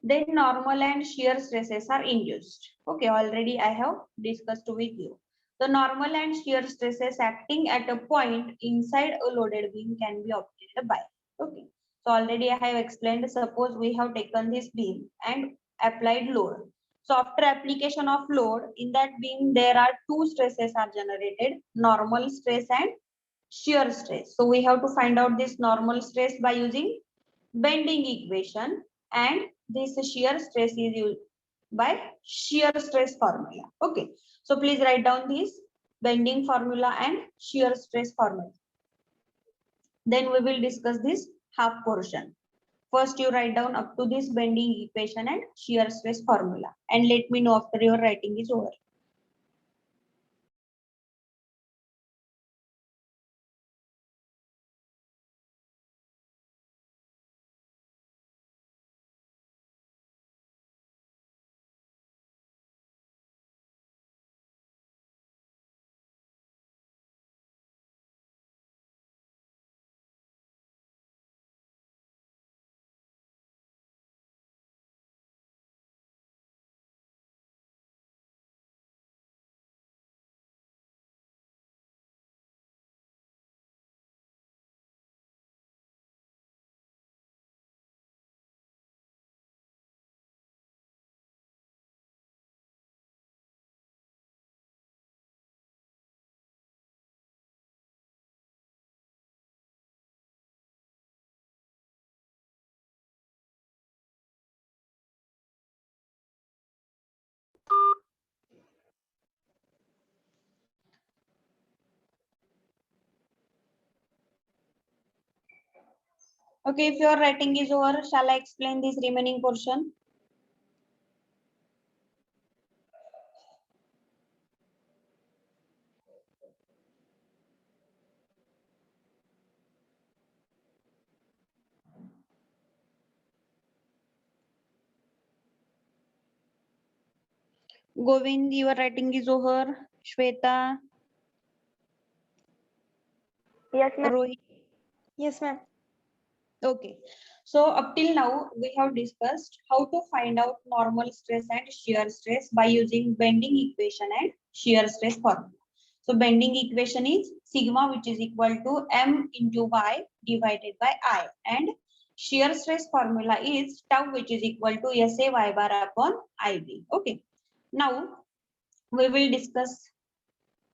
then normal and shear stresses are induced. Okay, already I have discussed with you. The normal and shear stresses acting at a point inside a loaded beam can be obtained by. Okay, so already I have explained. Suppose we have taken this beam and applied load. So after application of load in that beam, there are two stresses are generated: normal stress and shear stress. So we have to find out this normal stress by using bending equation, and this shear stress is used by shear stress formula. Okay, so please write down this bending formula and shear stress formula. Then we will discuss this half portion. First you write down up to this bending equation and shear stress formula, and let me know after your writing is over. Okay, if your writing is over, shall I explain this remaining portion? Govind, your writing is over. Shweta, Yes, ma'am. Rohit. Yes, ma'am. Okay, so up till now we have discussed how to find out normal stress and shear stress by using bending equation and shear stress formula. So bending equation is sigma, which is equal to m into y divided by I, and shear stress formula is tau, which is equal to SA y bar upon IB. Okay, now we will discuss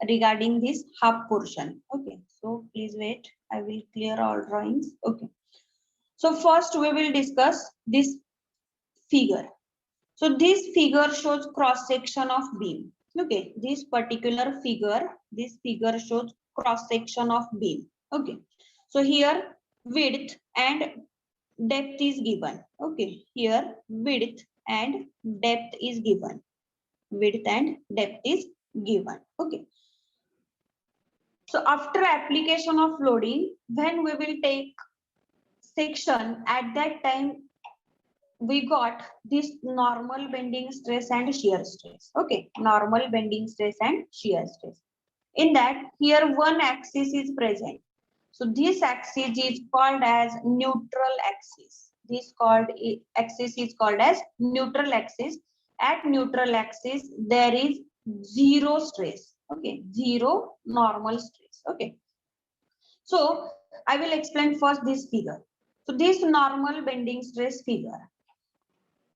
regarding this half portion. Okay, so please wait, I will clear all drawings. Okay. So first we will discuss this figure. So this figure shows cross section of beam. Okay, this particular figure, this figure shows cross section of beam. Okay, so here width and depth is given. Okay, here width and depth is given. Width and depth is given. Okay. So after application of loading, when we will take section, at that time we got this normal bending stress and shear stress. Okay, normal bending stress and shear stress. In that, here one axis is present. So this axis is called as neutral axis. This axis is called as neutral axis. At neutral axis, there is zero stress. Okay, zero normal stress. Okay. So I will explain first this figure. So this normal bending stress figure.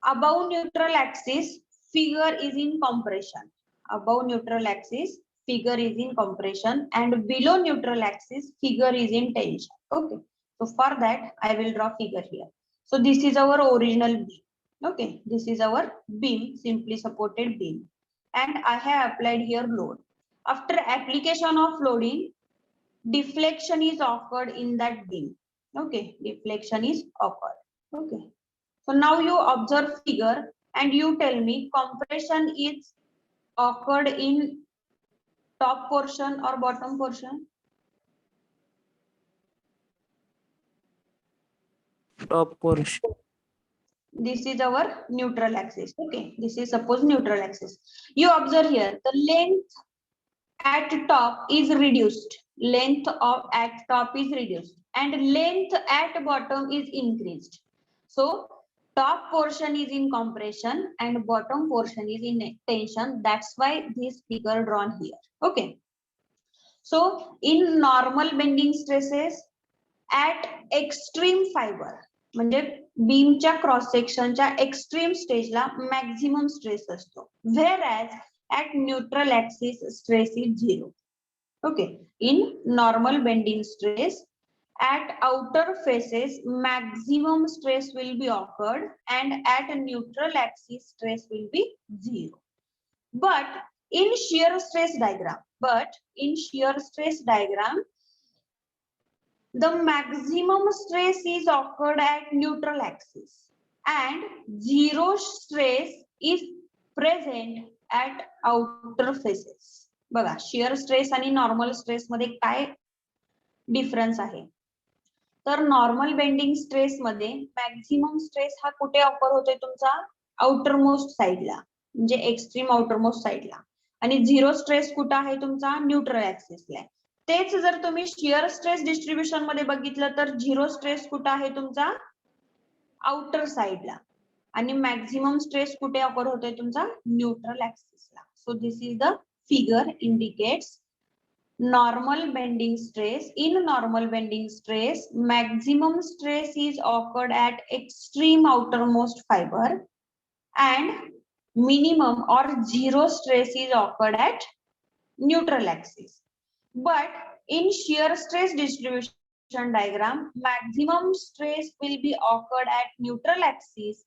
Above neutral axis, figure is in compression. Above neutral axis, figure is in compression, and below neutral axis, figure is in tension. Okay. So for that, I will draw figure here. So this is our original beam. Okay, this is our beam, simply supported beam. And I have applied here load. After application of loading, deflection is occurred in that beam. Okay, deflection is occurred. Okay. So now you observe figure and you tell me compression is occurred in top portion or bottom portion. Top portion. This is our neutral axis. Okay, this is suppose neutral axis. You observe here the length at top is reduced. Length of at top is reduced and length at bottom is increased. So top portion is in compression and bottom portion is in tension. That's why this figure drawn here. Okay. So in normal bending stresses at extreme fiber म्हणजे बीमच्या cross सेक्शनच्या extreme स्टेजला maximum stress असतो. whereas at neutral axis stress is 0. Okay, in normal bending stress at outer faces maximum stress will be occurred and at a neutral axis stress will be 0. But in shear stress diagram, the maximum stress is occurred at neutral axis and 0 stress is present at outer faces. बघा shear stress आणि normal stress मध्ये काय difference आहे तर normal bending stress मध्ये maximum stress हा कुठे offer होतोय तुमचा आउटर मोस्ट साइडला म्हणजे एक्स्ट्रीम आउटर मोस्ट साइडला आणि 0 स्ट्रेस कुठे आहे तुमचा न्यूट्रल ऍक्सिसला. तेच जर तुम्ही शियर स्ट्रेस डिस्ट्रीब्युशन मध्ये बघितलं तर 0 स्ट्रेस कुठे आहे तुमचा आउटर साइडला आणि मॅक्झिमम स्ट्रेस कुठे ऑफर होतोय तुमचा न्यूट्रल ऍक्सिसला. So this is the figure indicates normal bending stress. In normal bending stress, maximum stress is occurred at extreme outermost fiber and minimum or 0 stress is occurred at neutral axis. But in shear stress distribution diagram, maximum stress will be occurred at neutral axis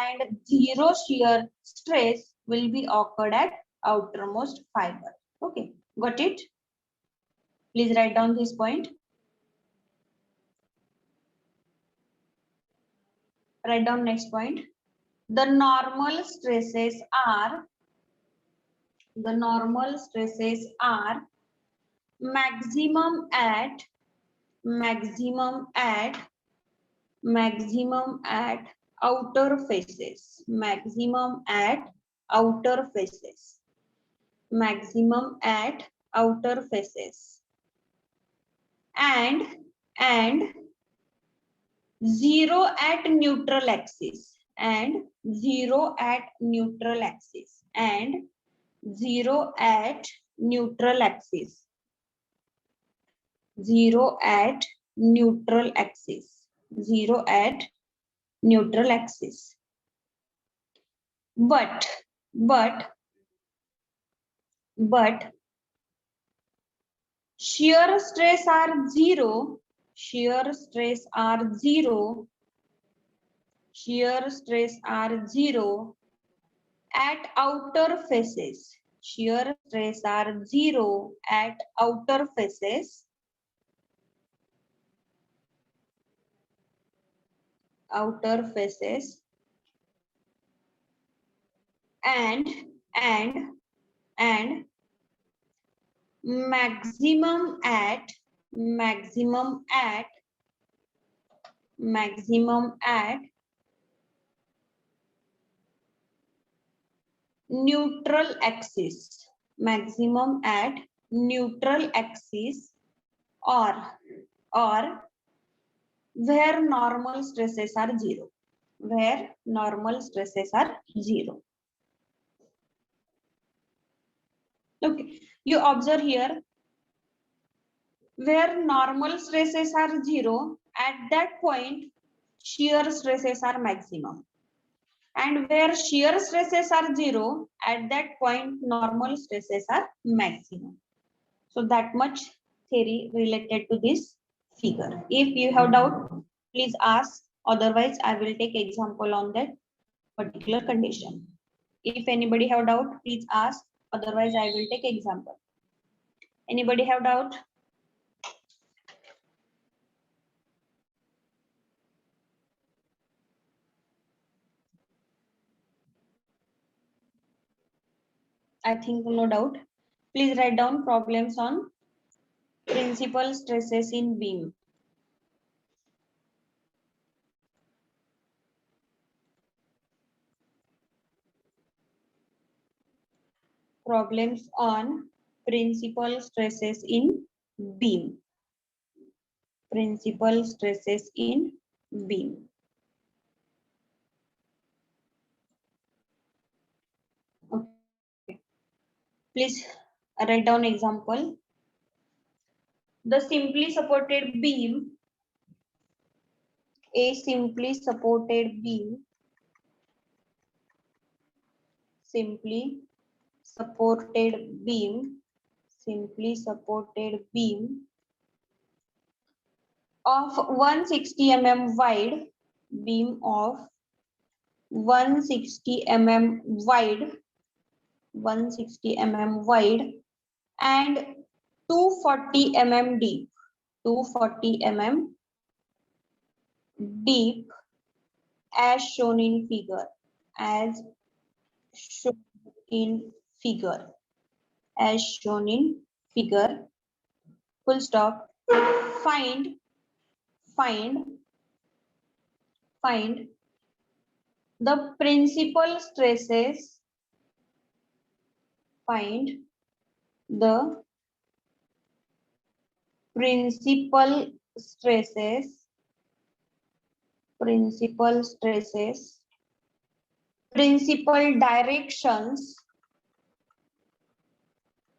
and 0 shear stress will be occurred at outermost fiber. Okay, got it? Please write down this point. Write down next point. The normal stresses are maximum at outer faces. Maximum at outer faces. Maximum at outer faces. And 0 at neutral axis and 0 at neutral axis and 0 at neutral axis. 0 at neutral axis. 0 at neutral axis. But shear stress are 0. Shear stress are 0. Shear stress are 0 at outer faces. Shear stress are 0 at outer faces. Outer faces and maximum at neutral axis. Maximum at neutral axis or where normal stresses are 0. Where normal stresses are 0. Okay, you observe here where normal stresses are 0, at that point shear stresses are maximum, and where shear stresses are 0, at that point normal stresses are maximum. So that much theory related to this figure. If you have doubt, please ask. Otherwise, I will take example on that particular condition. If anybody have doubt, please ask. Otherwise, I will take example. Anybody have doubt? I think no doubt. Please write down problems on principal stresses in beam. Problems on principal stresses in beam. Principal stresses in beam. Okay. Please write down example. The simply supported beam, a simply supported beam, simply supported beam, simply supported beam of 160 mm wide, beam of 160 mm wide, 160 mm wide and 240 mm deep, 240 mm deep as shown in figure, as shown in figure, as shown in figure, full stop. Find the principal stresses, find the principal stresses, principal stresses, principal directions,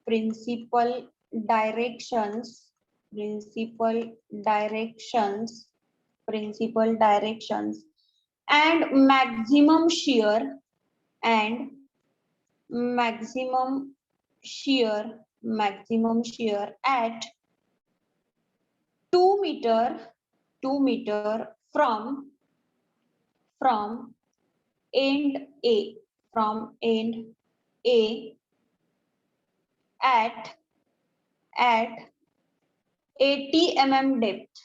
principal directions, principal directions, principal directions, and maximum shear, and maximum shear, maximum shear at 2 meter, 2 meter from end A, from end A at 80 mm depth,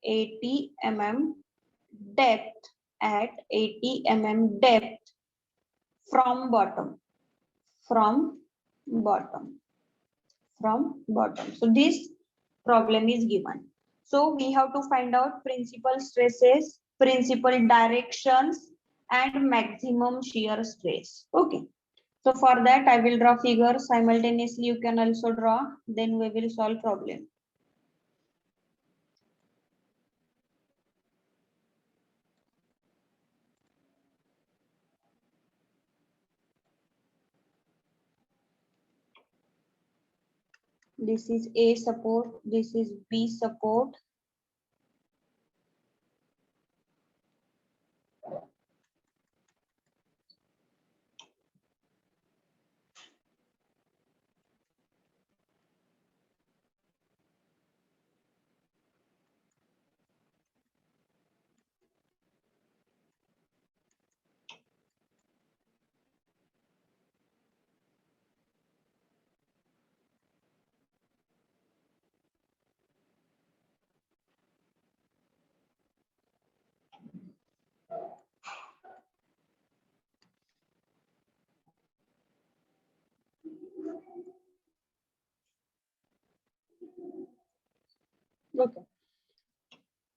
80 mm depth, at 80 mm depth from bottom, from bottom, from bottom. So this problem is given. So we have to find out principal stresses, principal directions and maximum shear stress. Okay. So for that I will draw figure. Simultaneously you can also draw, then we will solve problem. This is A support, this is B support. Okay.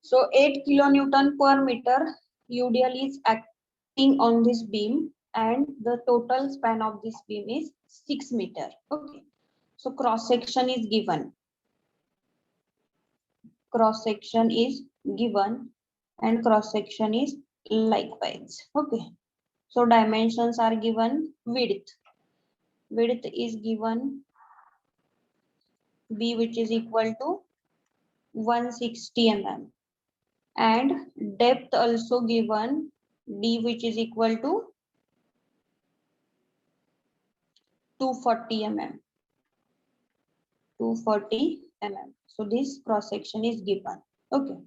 So 8 kilonewton per meter UDL is acting on this beam and the total span of this beam is 6 meter. Okay. So cross section is given. Cross section is given and cross section is likewise. Okay. So dimensions are given. Width is given B, which is equal to 160 mm, and depth also given D, which is equal to 240 mm. 240 mm. So this cross section is given. Okay.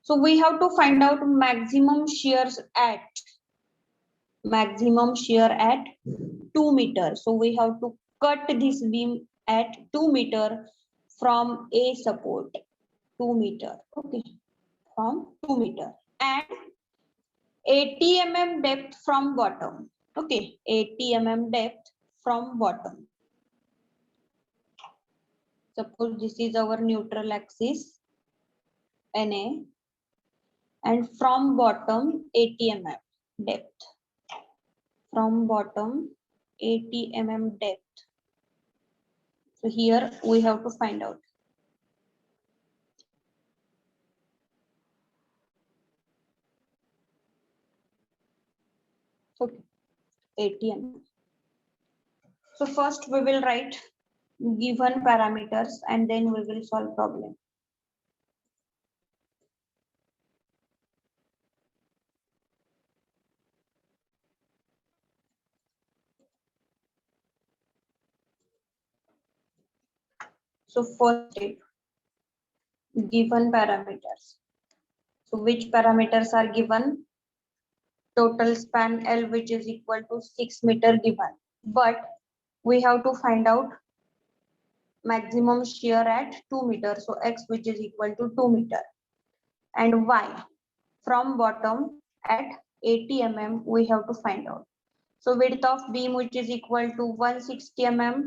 So we have to find out maximum shears at 2 meters. So we have to cut this beam at 2 meter from a support, 2 meter. Okay, from 2 meter and 80 mm depth from bottom. Okay, 80 mm depth from bottom. Suppose this is our neutral axis, NA, and from bottom 80 mm depth. From bottom 80 mm depth. So here we have to find out. Okay, 80 mm. So first we will write given parameters and then we will solve problem. So first step, given parameters. So which parameters are given? Total span L, which is equal to 6 meter given. But we have to find out maximum shear at 2 meters. So X, which is equal to 2 meter. And Y, from bottom at 80 mm, we have to find out. So width of beam, which is equal to 160 mm,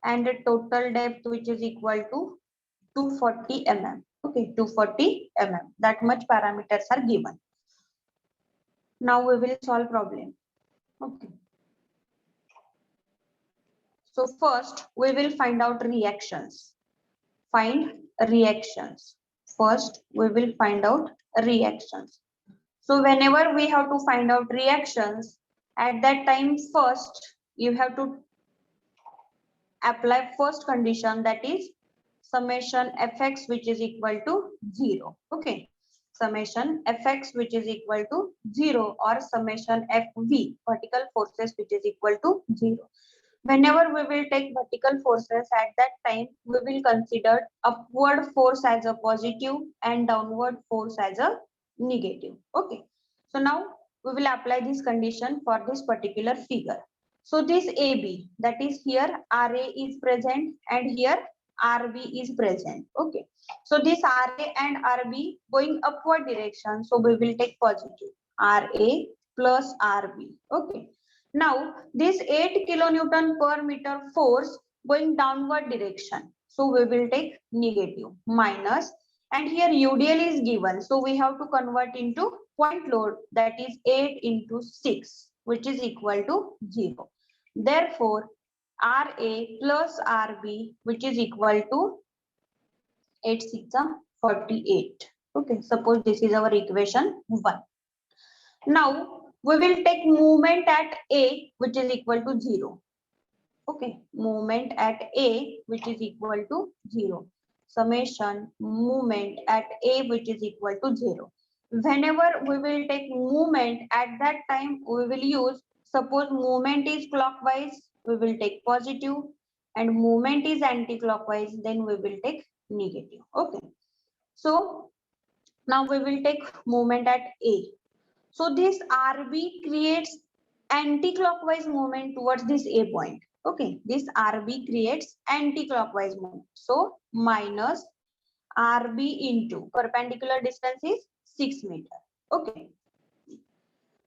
and the total depth, which is equal to 240 mm. Okay, 240 mm. That much parameters are given. Now we will solve problem. Okay. So first we will find out reactions. Find reactions. First we will find out reactions. So whenever we have to find out reactions, at that time first you have to apply first condition, that is summation fx, which is equal to 0. Okay, summation fx, which is equal to 0, or summation fv, vertical forces, which is equal to 0. Whenever we will take vertical forces, at that time we will consider upward force as a positive and downward force as a negative. Okay, so now we will apply this condition for this particular figure. So this AB, that is here RA is present and here RB is present. Okay, so this RA and RB going upward direction, so we will take positive, RA plus RB. Okay, now this 8 kilonewton per meter force going downward direction, so we will take negative, minus, and here UDL is given, so we have to convert into point load, that is 8 into 6, which is equal to 0. Therefore RA plus RB, which is equal to 8 6 48. Okay, suppose this is our equation 1. Now we will take movement at A, which is equal to 0. Okay, movement at A, which is equal to 0. Summation movement at A, which is equal to 0. Whenever we will take movement, at that time we will use, suppose movement is clockwise, we will take positive, and movement is anti-clockwise, then we will take negative. Okay, so now we will take movement at A. So this RB creates anti-clockwise movement towards this A point. Okay, this RB creates anti-clockwise movement. So minus RB into perpendicular distance is 6 meter. Okay.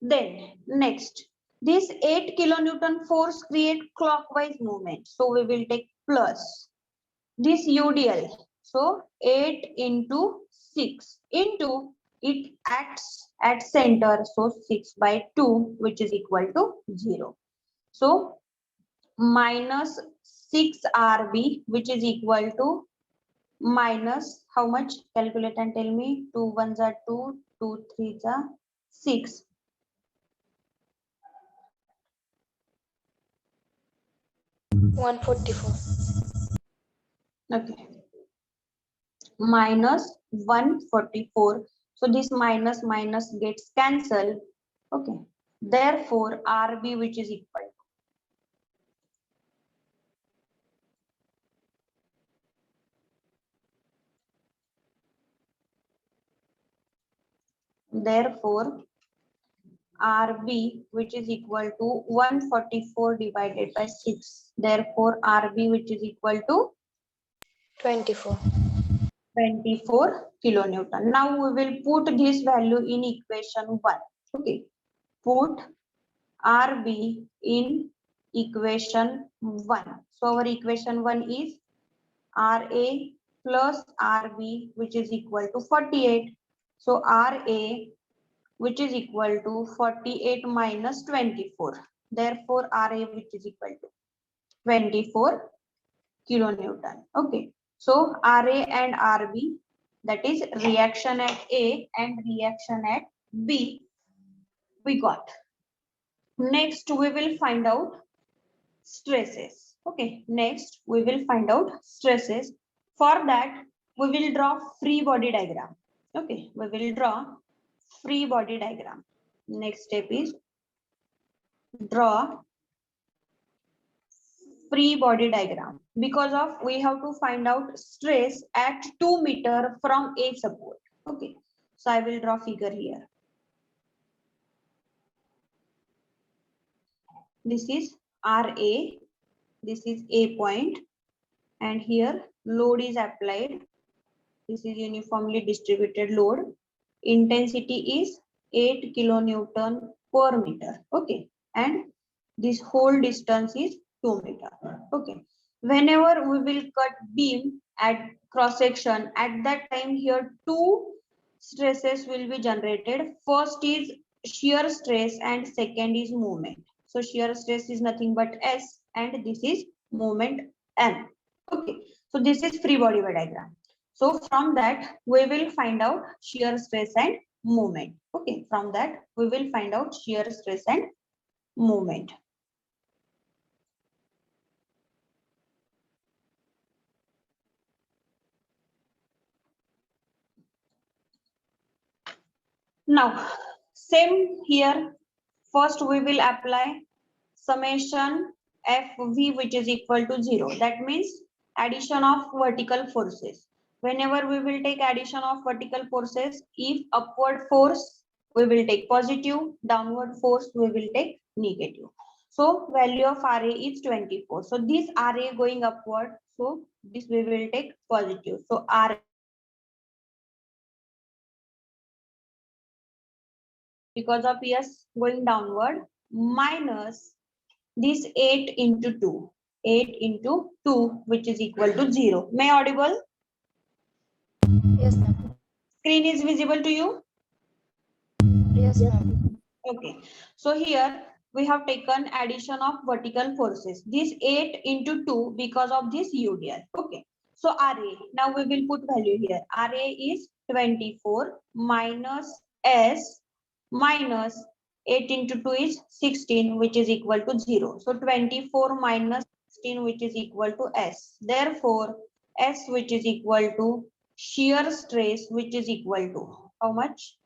Then next, this 8 kilonewton force create clockwise movement. So we will take plus this UDL. So 8 into 6 into, it acts at center, so 6 by 2, which is equal to 0. So minus 6 RB, which is equal to minus how much? Calculate and tell me. 2 1s are 2, 2 3s are 6. Okay, minus 144. So this minus minus gets cancelled. Okay, therefore RB, which is equal Therefore, RB, which is equal to 144 divided by 6. Therefore, RB, which is equal to 24. 24 kilonewton. Now we will put this value in equation 1. Okay. Put RB in equation 1. So our equation 1 is RA plus RB, which is equal to 48. So RA, which is equal to 48 minus 24. Therefore, RA, which is equal to 24 kilonewton. Okay. So RA and RB, that is reaction at A and reaction at B, we got. Next, we will find out stresses. Okay. Next, we will find out stresses. For that, we will draw free body diagram. Okay. We will draw free body diagram. Next step is draw free body diagram. Because of we have to find out stress at 2 meter from A support. Okay. So I will draw figure here. This is RA. This is A point. And here load is applied. This is uniformly distributed load. Intensity is 8 kilonewton per meter. Okay. And this whole distance is 2 meter. Okay. Whenever we will cut beam at cross section, at that time here two stresses will be generated. First is shear stress and second is moment. So shear stress is nothing but S and this is moment M. Okay. So this is free body diagram. So from that we will find out shear stress and moment. Okay. From that we will find out shear stress and moment. Now, same here. First, we will apply summation FV, which is equal to 0. That means addition of vertical forces. Whenever we will take addition of vertical forces, if upward force, we will take positive, downward force, we will take negative. So, value of RA is 24. So, this RA going upward, so this we will take positive. So, RA because of S going downward minus this 8 into 2. 8 into 2, which is equal to 0. May I audible? Yes, ma'am. Screen is visible to you? Yes, ma'am. Okay. So here we have taken addition of vertical forces. This 8 into 2 because of this UDL. Okay. So RA. Now we will put value here. RA is 24 minus S minus 8 into 2 is 16, which is equal to 0. So 24 minus 16, which is equal to S. Therefore, S, which is equal to shear stress, which is equal to how much?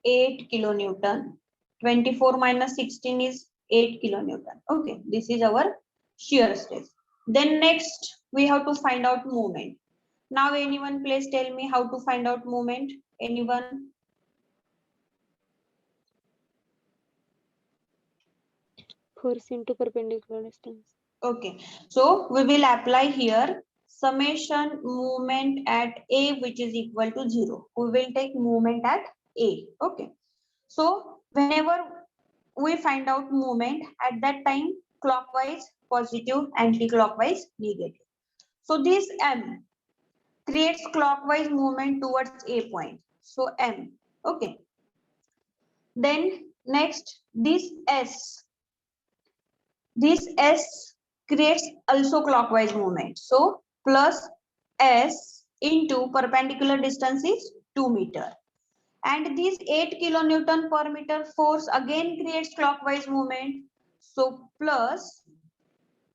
8 kilonewton. 24 minus 16 is 8 kilonewton. Okay, this is our shear stress. Then next, we have to find out moment. Now, anyone please tell me how to find out moment? Anyone? Force into perpendicular distance. Okay, so we will apply here summation moment at A, which is equal to 0. We will take moment at A. Okay, so whenever we find out moment, at that time clockwise positive, anti-clockwise negative. So this M creates clockwise movement towards A point. So M. Okay. Then next this S creates also clockwise movement. So plus S into perpendicular distance is 2 meter. And this 8 kilonewton per meter force again creates clockwise movement. So plus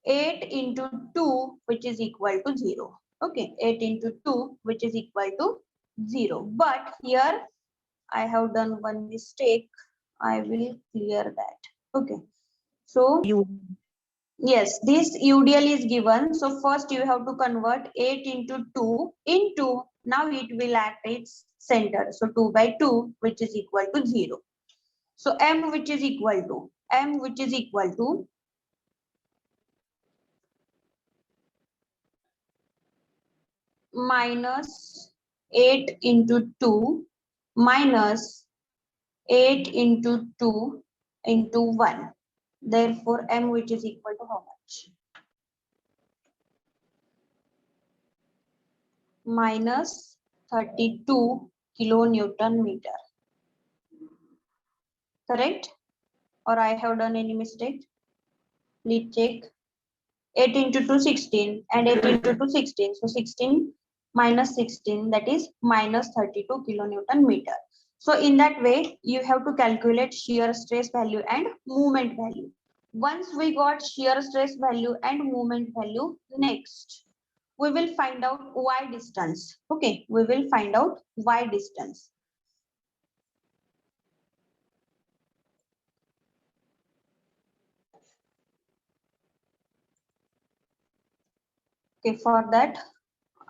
8 into 2, which is equal to 0. Okay, 8 into 2, which is equal to 0. But here I have done one mistake. I will clear that. Okay. So Yes, this UDL is given. So first you have to convert 8 into 2 into, now it will act its center. So 2 by 2, which is equal to 0. So M which is equal to minus 8 into 2 minus 8 into 2 into 1. Therefore, M which is equal to how much? Minus 32 kilonewton meter. Correct? Or I have done any mistake? Please check. 8 into 2, 16, and 8 into 2, 16. So 16 minus 16, that is minus 32 kilonewton meter. So in that way, you have to calculate shear stress value and moment value. Once we got shear stress value and moment value, next we will find out y distance. Okay, we will find out y distance. Okay, for that,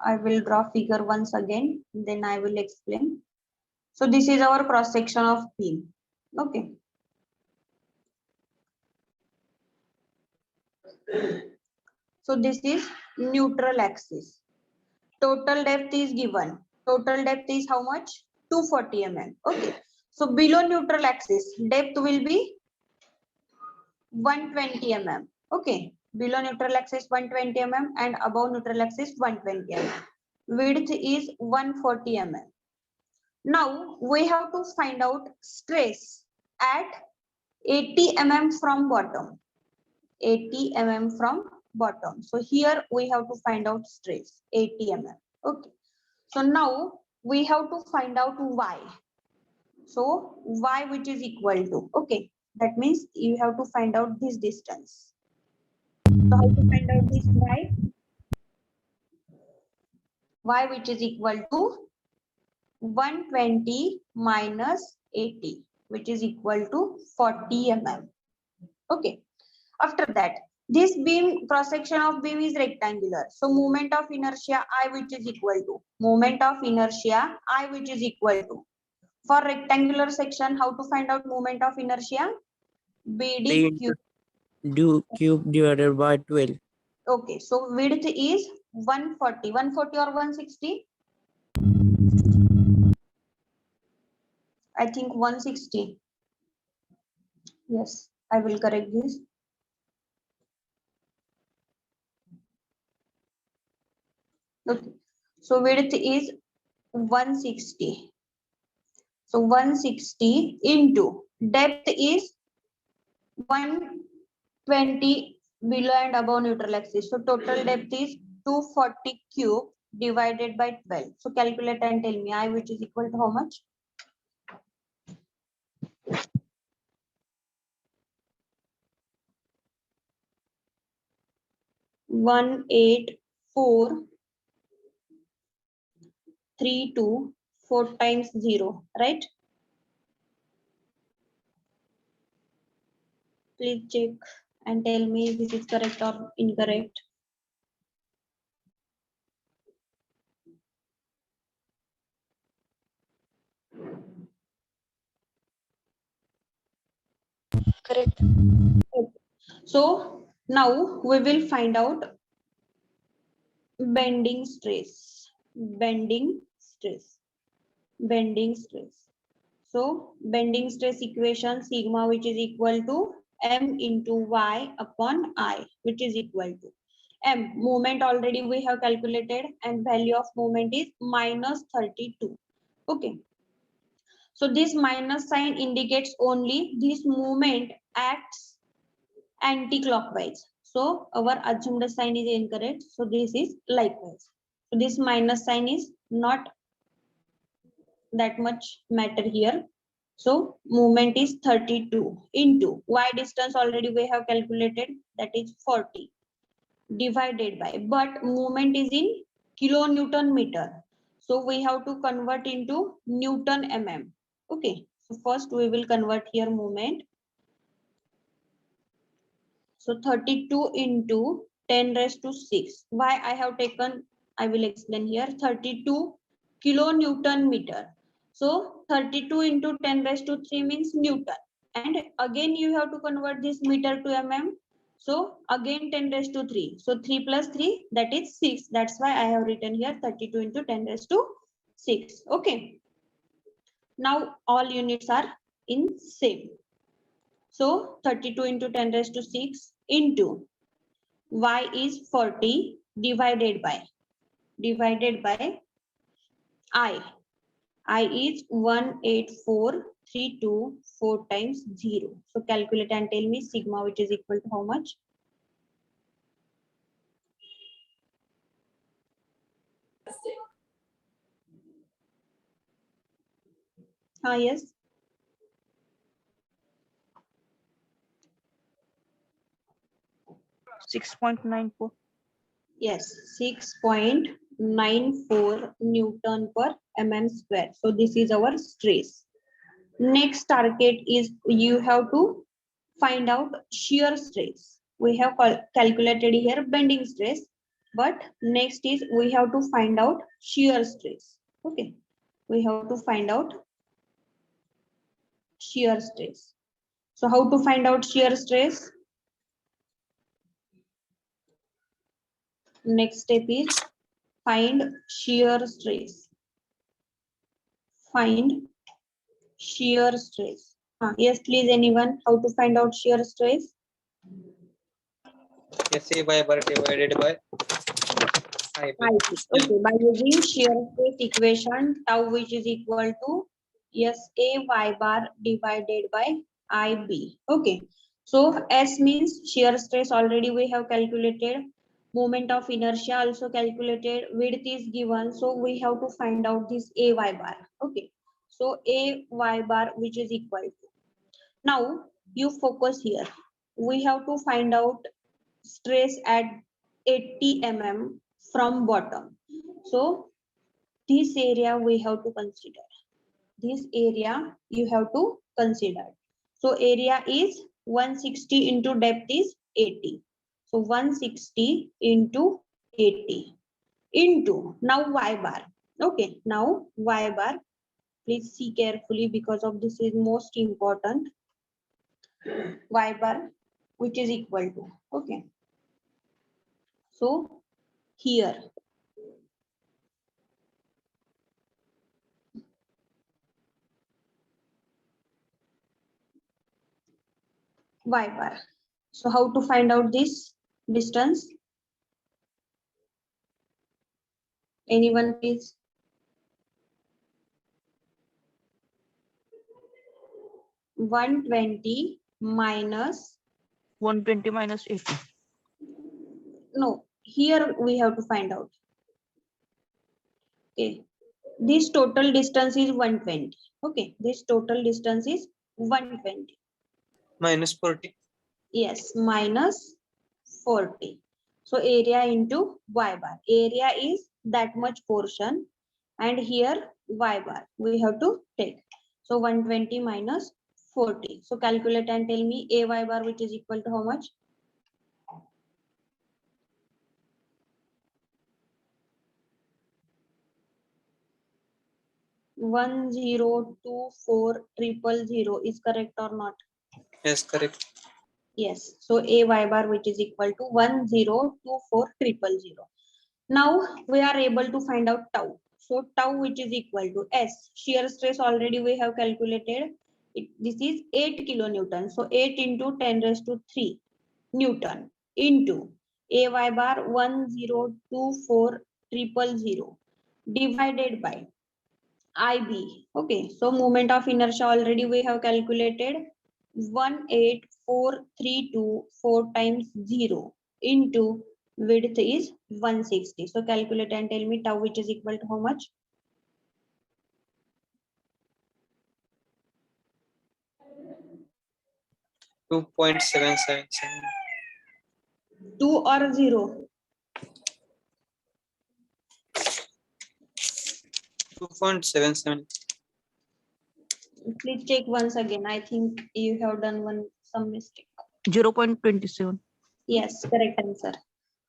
I will draw figure once again, then I will explain. So this is our cross section of beam. Okay. So this is neutral axis. Total depth is given. Total depth is how much? 240 mm. Okay. So below neutral axis, depth will be 120 mm. Okay. Below neutral axis 120 mm and above neutral axis 120 mm. Width is 140 mm. Now we have to find out stress at 80 mm from bottom. 80 mm from bottom. So here we have to find out stress 80 mm. Okay. So now we have to find out y. So y which is equal to, okay, that means you have to find out this distance. So how to find out this y? Y which is equal to 120 minus 80, which is equal to 40 mm. Okay. After that, this beam, cross section of beam is rectangular. So moment of inertia I which is equal to, moment of inertia I which is equal to. For rectangular section, how to find out moment of inertia? BD cube. Do cube divided by 12. Okay, so width is 140. 140 or 160? I think 160. Yes, I will correct this. Okay, so width is 160. So 160 into depth is 120 below and above neutral axis. So total depth is 240 cube divided by 12. So calculate and tell me I which is equal to how much? One eight four 3 2 4 times 0, right? Please check and tell me if this is correct or incorrect. Correct. So now we will find out bending stress. Bending stress. Bending stress. So bending stress equation sigma which is equal to m into y upon I, which is equal to m. Moment already we have calculated and value of moment is minus 32. Okay. So this minus sign indicates only this movement acts anti-clockwise. So our assumed sign is incorrect. So this is likewise. So this minus sign is not that much matter here. So movement is 32 into y distance already we have calculated, that is 40 divided by, but movement is in kilonewton meter. So we have to convert into Newton mm. Okay. So first we will convert here movement. So 32 into 10 raised to 6. Why I have taken, I will explain here, 32 kilonewton meter. So 32 into 10 raised to 3 means Newton. And again you have to convert this meter to mm. So again 10 raised to 3. So 3 plus 3, that is 6. That's why I have written here 32 into 10 raised to 6. Okay. Now all units are in same. So 32 into 10 raised to 6 into y is 40 divided by I. I is 184,324 times 0. So calculate and tell me sigma, which is equal to how much? Yes. Yes, 6.94 Newton per mm square. So this is our stress. Next target is you have to find out shear stress. We have calculated here bending stress, but next is we have to find out shear stress. Okay, we have to find out shear stress. So how to find out shear stress? Next step is find shear stress. Find shear stress. Yes, please, anyone, how to find out shear stress? Yes, A y bar divided by I. Okay, by using shear stress equation, tau which is equal to SA y bar divided by IB. Okay, so S means shear stress already we have calculated. Moment of inertia also calculated. Width is given, so we have to find out this AY bar. Okay, so AY bar which is equal to. Now you focus here. We have to find out stress at 80 mm from bottom. So this area we have to consider. This area you have to consider. So area is 160 into depth is 80. So 160 into 80 into now y bar. Okay, now y bar. Please see carefully because of this is most important. Y bar which is equal to. Okay. So here y bar. So how to find out this distance? Anyone please? (120 minus) 120 minus 80. No, here we have to find out. Okay, this total distance is 120. Okay, this total distance is 120. Minus 40. Yes, minus 40. So area into y bar. Area is that much portion, and here y bar we have to take. So 120 minus 40. So calculate and tell me a y bar which is equal to how much? One 1,024,000 is correct or not? Yes, correct. Yes. So a y bar which is equal to 1,024,000. Now we are able to find out tau. So tau which is equal to S. Shear stress already we have calculated. This is 8 kilonewton. So 8 into 10 raised to 3 Newton into AY bar 1,024,000 divided by IB. Okay, so moment of inertia already we have calculated 184,324 times 0 into width is 160. So calculate and tell me tau which is equal to how much? Two 2.777. 2 or 0? 2.77. Please check once again. I think you have done some mistake. 0.27. Yes, correct answer.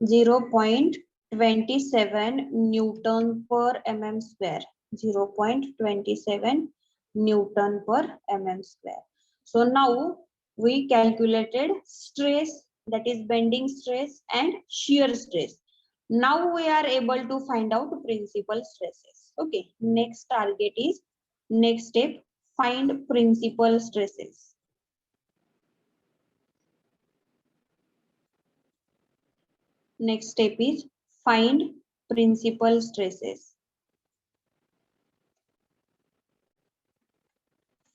0.27 Newton per mm square. 0.27 Newton per mm square. So now we calculated stress, that is bending stress and shear stress. Now we are able to find out principal stresses. Okay, next target is, next step, find principal stresses. Next step is find principal stresses.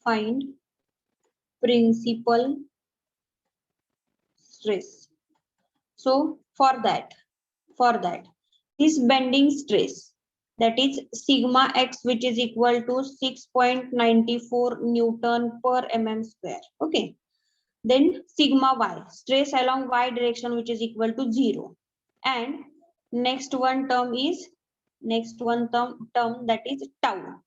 Find principal stress. So for that, this bending stress, that is sigma x, which is equal to 6.94 Newton per mm square. Okay. Then sigma y, stress along y direction, which is equal to 0. And next one term that is tau.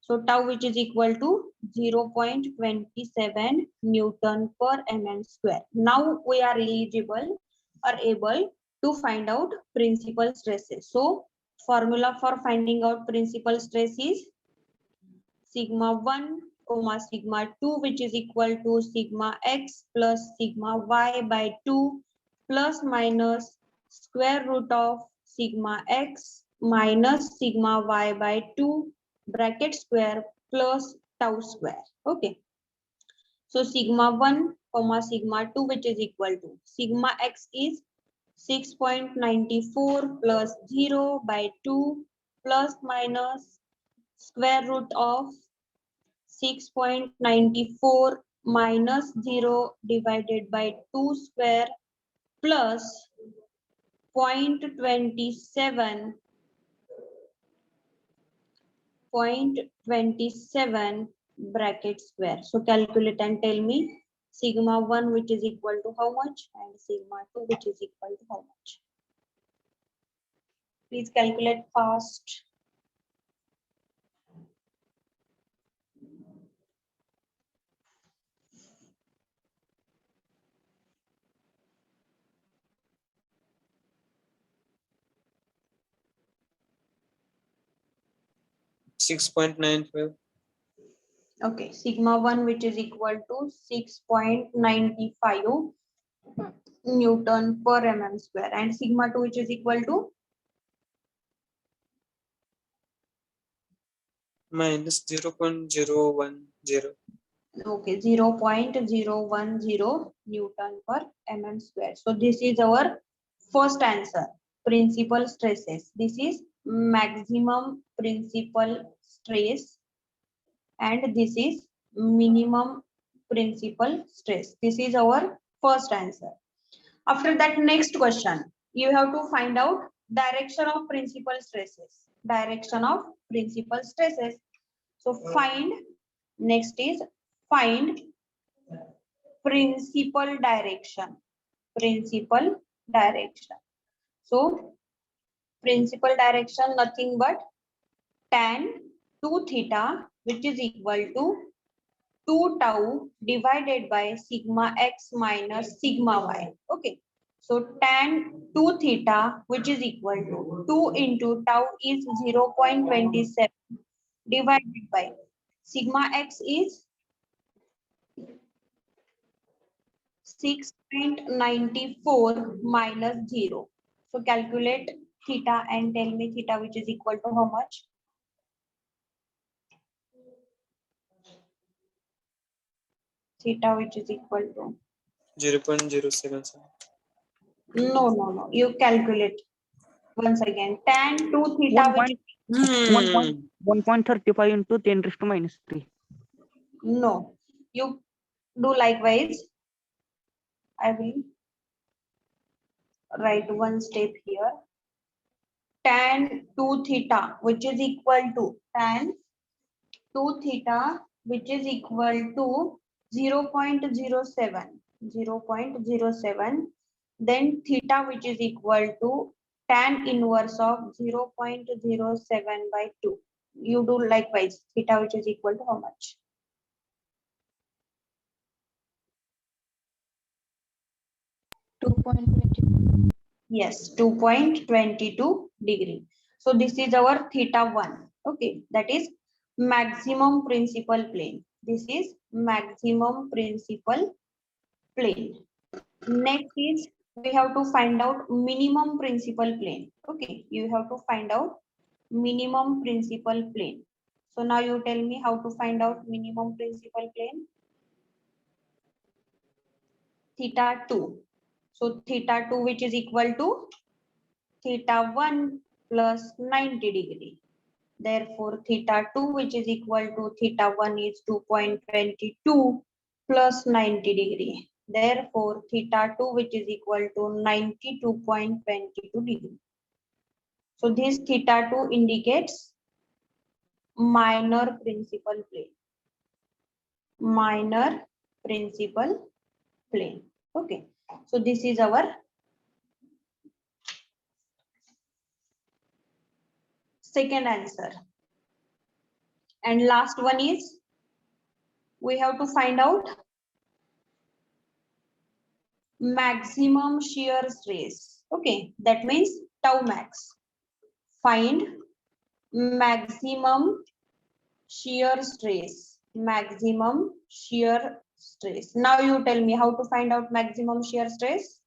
So tau, which is equal to 0.27 Newton per mm square. Now we are eligible or able to find out principal stresses. So formula for finding out principal stress is sigma 1 comma sigma 2, which is equal to sigma x plus sigma y by 2 plus minus square root of sigma x minus sigma y by 2 bracket square plus tau square. Okay. So sigma 1 comma sigma 2, which is equal to sigma x is 6.94 plus 0 by 2 plus minus square root of 6.94 minus 0 divided by 2 square plus 0.27 bracket square. So calculate and tell me sigma 1, which is equal to how much, and sigma 2, which is equal to how much. Please calculate fast. 6.95. Okay, sigma 1, which is equal to 6.95 Newton per mm square, and sigma 2, which is equal to Minus 0.010. okay 0.010 Newton per mm square. So this is our first answer, principal stresses. This is maximum principal stress and this is minimum principal stress. This is our first answer. After that, next question, you have to find out direction of principal stresses. Direction of principal stresses. So find, next is find principal direction. Principal direction. So principal direction, nothing but tan 2 theta, which is equal to 2 tau divided by sigma x minus sigma y. Okay. So tan 2 theta, which is equal to 2 into tau is 0.27 divided by sigma x is 6.94 minus 0. So calculate theta and tell me theta, which is equal to how much? Theta, which is equal to 0.077. no. You calculate once again. Tan 2 theta, which is 1.35 into 10 raised to minus 3. no. You do likewise. I will write one step here. Tan 2 theta, which is equal to tan 2 theta, which is equal to 0.07. 0.07. Then theta, which is equal to tan inverse of 0.07 by 2. You do likewise. Theta, which is equal to how much? 2.20. Yes, 2.22 degree. So this is our theta 1. Okay, that is maximum principal plane. This is maximum principal plane. Next is we have to find out minimum principal plane. Okay, you have to find out minimum principal plane. So now you tell me how to find out minimum principal plane. Theta 2. So theta 2 which is equal to theta 1 plus 90 degree. Therefore, theta 2 which is equal to theta 1 is 2.22 plus 90 degree. Therefore, theta 2 which is equal to 92.22 degree. So this theta 2 indicates minor principal plane. Minor principal plane. Okay. So this is our second answer. And last one is we have to find out maximum shear stress. Okay, that means tau max. Find maximum shear stress. Maximum shear stress. Now you tell me how to find out maximum shear stress.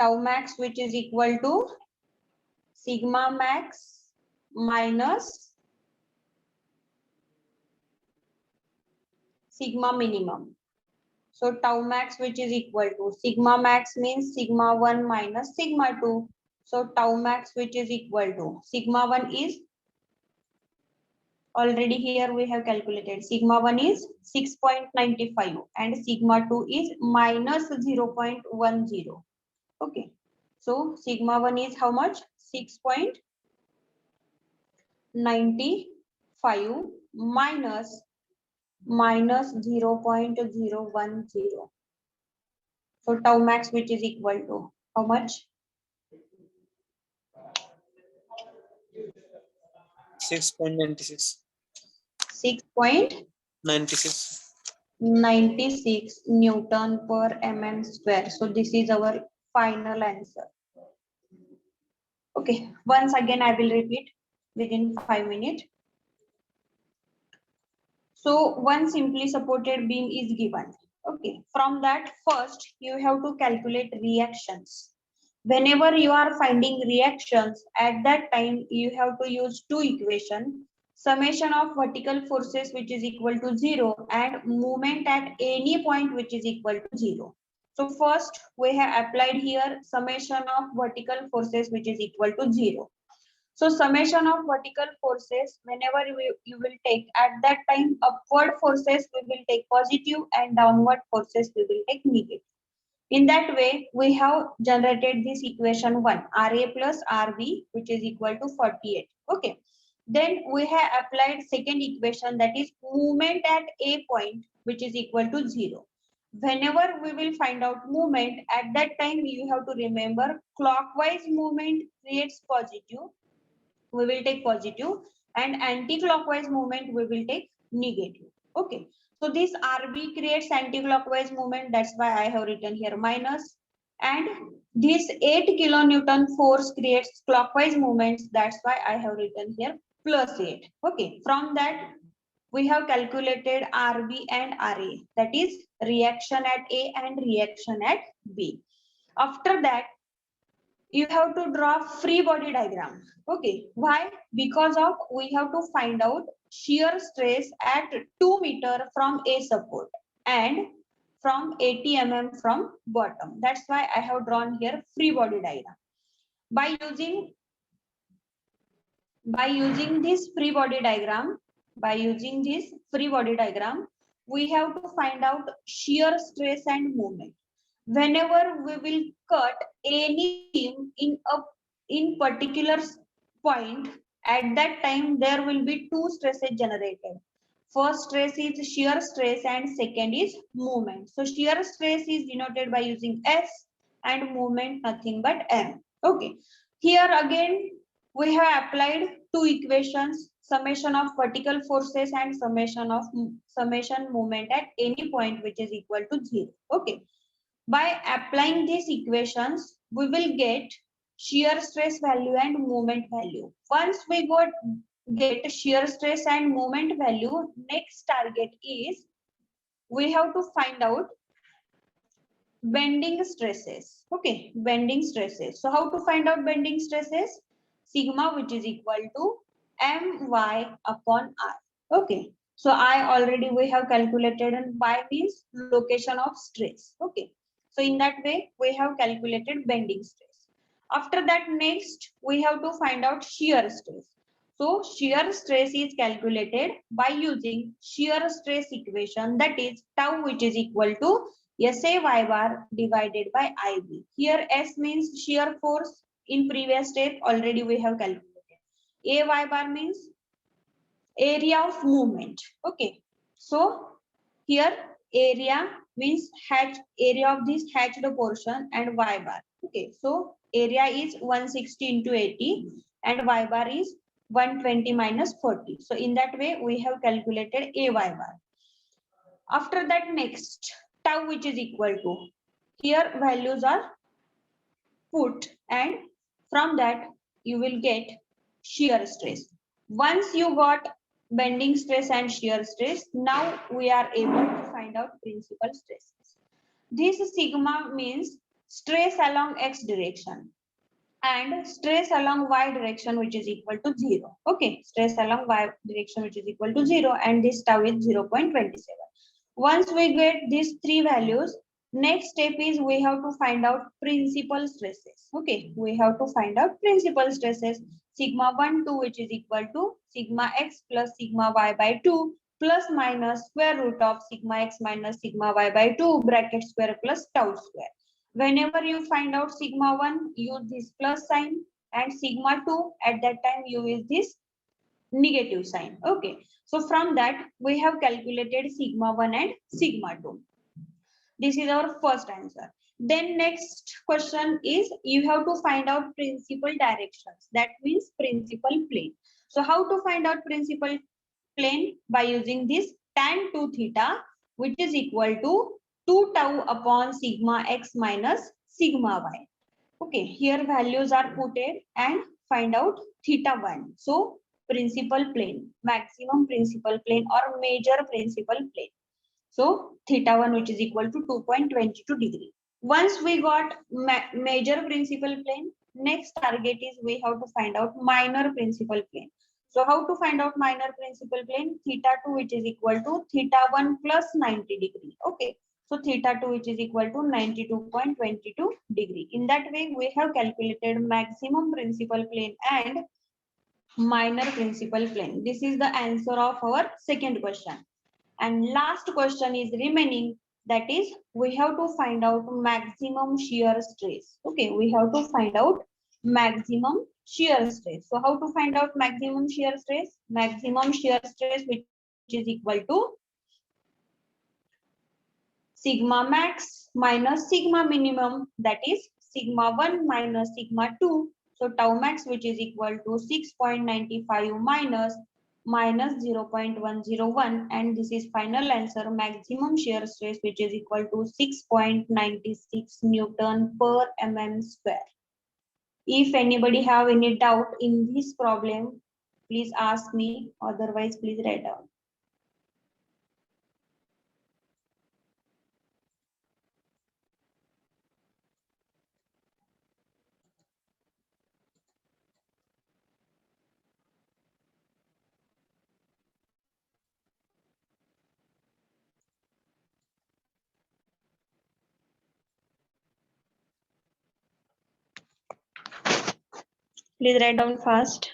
Tau max which is equal to sigma max minus sigma minimum. So tau max which is equal to sigma max means sigma 1 minus sigma 2. So tau max which is equal to sigma 1 is already here we have calculated. Sigma 1 is 6.95 and sigma 2 is minus 0.10. Okay. So sigma 1 is how much? 6.95 minus 0.010. So tau max which is equal to how much? 6.96. 6.96 Newton per mm square. So this is our final answer. Okay, once again I will repeat within 5 minutes. So one simply supported beam is given. Okay, from that first you have to calculate reactions. Whenever you are finding reactions, at that time you have to use two equations. Summation of vertical forces which is equal to 0 and movement at any point which is equal to 0. So first we have applied here summation of vertical forces which is equal to 0. So summation of vertical forces, whenever you will take at that time, upward forces we will take positive and downward forces we will take negative. In that way, we have generated this equation 1, RA plus RB, which is equal to 48. Okay. Then we have applied second equation, that is movement at A point, which is equal to 0. Whenever we will find out movement, at that time you have to remember clockwise movement creates positive. We will take positive, and anti-clockwise movement we will take negative. Okay. So this RB creates anti-clockwise movement. That's why I have written here minus. And this 8 kilonewton force creates clockwise movements. That's why I have written here plus 8. Okay. From that, we have calculated RB and RA. That is reaction at A and reaction at B. After that, you have to draw free body diagram. Okay. Why? Because of we have to find out shear stress at 2 meter from A support and from 80 mm from bottom. That's why I have drawn here free body diagram. By using this free body diagram, we have to find out shear stress and movement. Whenever we will cut any beam in particular point, at that time there will be two stresses generated. First stress is shear stress and second is movement. So shear stress is denoted by using S and movement nothing but M. Okay. Here again we have applied two equations. summation of vertical forces and summation moment at any point which is equal to 0. Okay. By applying these equations, we will get shear stress value and moment value. Once we get shear stress and moment value, next target is we have to find out bending stresses. Okay, bending stresses. So how to find out bending stresses? Sigma, which is equal to my upon r. Okay, so we have calculated, and y means location of stress. Okay, so in that way we have calculated bending stress. After that, next we have to find out shear stress. So shear stress is calculated by using shear stress equation, that is tau, which is equal to SA y bar divided by IB. Here S means shear force. In previous step already we have calculated. A y bar means area of movement. Okay. So here area means area of this hatched portion and y bar. Okay. So area is 160 into 80 and y bar is 120 minus 40. So in that way we have calculated A y bar. After that, next tau, which is equal to, here values are put, and from that you will get shear stress. Once you got bending stress and shear stress, now we are able to find out principal stresses. This sigma means stress along x direction and stress along y direction, which is equal to 0. Okay, stress along y direction which is equal to 0, and this tau is 0.27. Once we get these three values, next step is we have to find out principal stresses. Okay, we have to find out principal stresses. Sigma 1, 2, which is equal to sigma x plus sigma y by 2 plus minus square root of sigma x minus sigma y by 2 bracket square plus tau square. Whenever you find out sigma 1, use this plus sign, and sigma 2, at that time you use this negative sign. Okay, so from that we have calculated sigma 1 and sigma 2. This is our first answer. Then next question is you have to find out principal directions, that means principal plane. So how to find out principal plane? By using this tan 2 theta, which is equal to 2 tau upon sigma x minus sigma y. Okay, here values are put in and find out theta 1. So principal plane, maximum principal plane or major principal plane. So theta 1, which is equal to 2.22 degree. Once we got major principal plane, next target is we have to find out minor principal plane. So how to find out minor principal plane? Theta 2, which is equal to theta 1 plus 90 degree. Okay. So theta 2, which is equal to 92.22 degree. In that way, we have calculated maximum principal plane and minor principal plane. This is the answer of our second question. And last question is remaining, that is we have to find out maximum shear stress. Okay, we have to find out maximum shear stress. So how to find out maximum shear stress? Maximum shear stress, which is equal to sigma max minus sigma minimum, that is sigma 1 minus sigma 2. So tau max, which is equal to 6.95 minus 0.101, and this is final answer, maximum shear stress, which is equal to 6.96 Newton per mm square. If anybody have any doubt in this problem, please ask me, otherwise please write down. Please write down fast.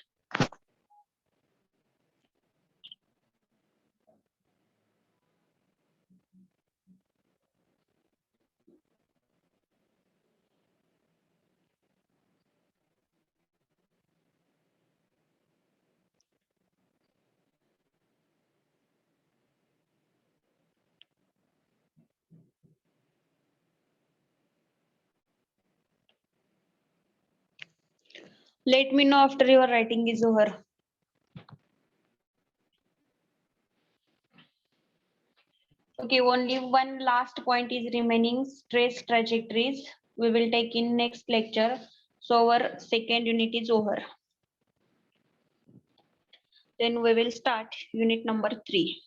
Let me know after your writing is over. Okay, only one last point is remaining, stress trajectories. We will take in next lecture. So our second unit is over. Then we will start unit number 3.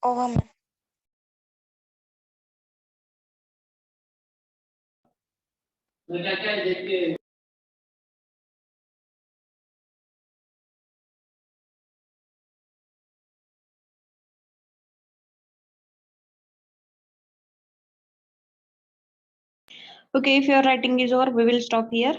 Over, ma'am. Okay, if your writing is over, we will stop here.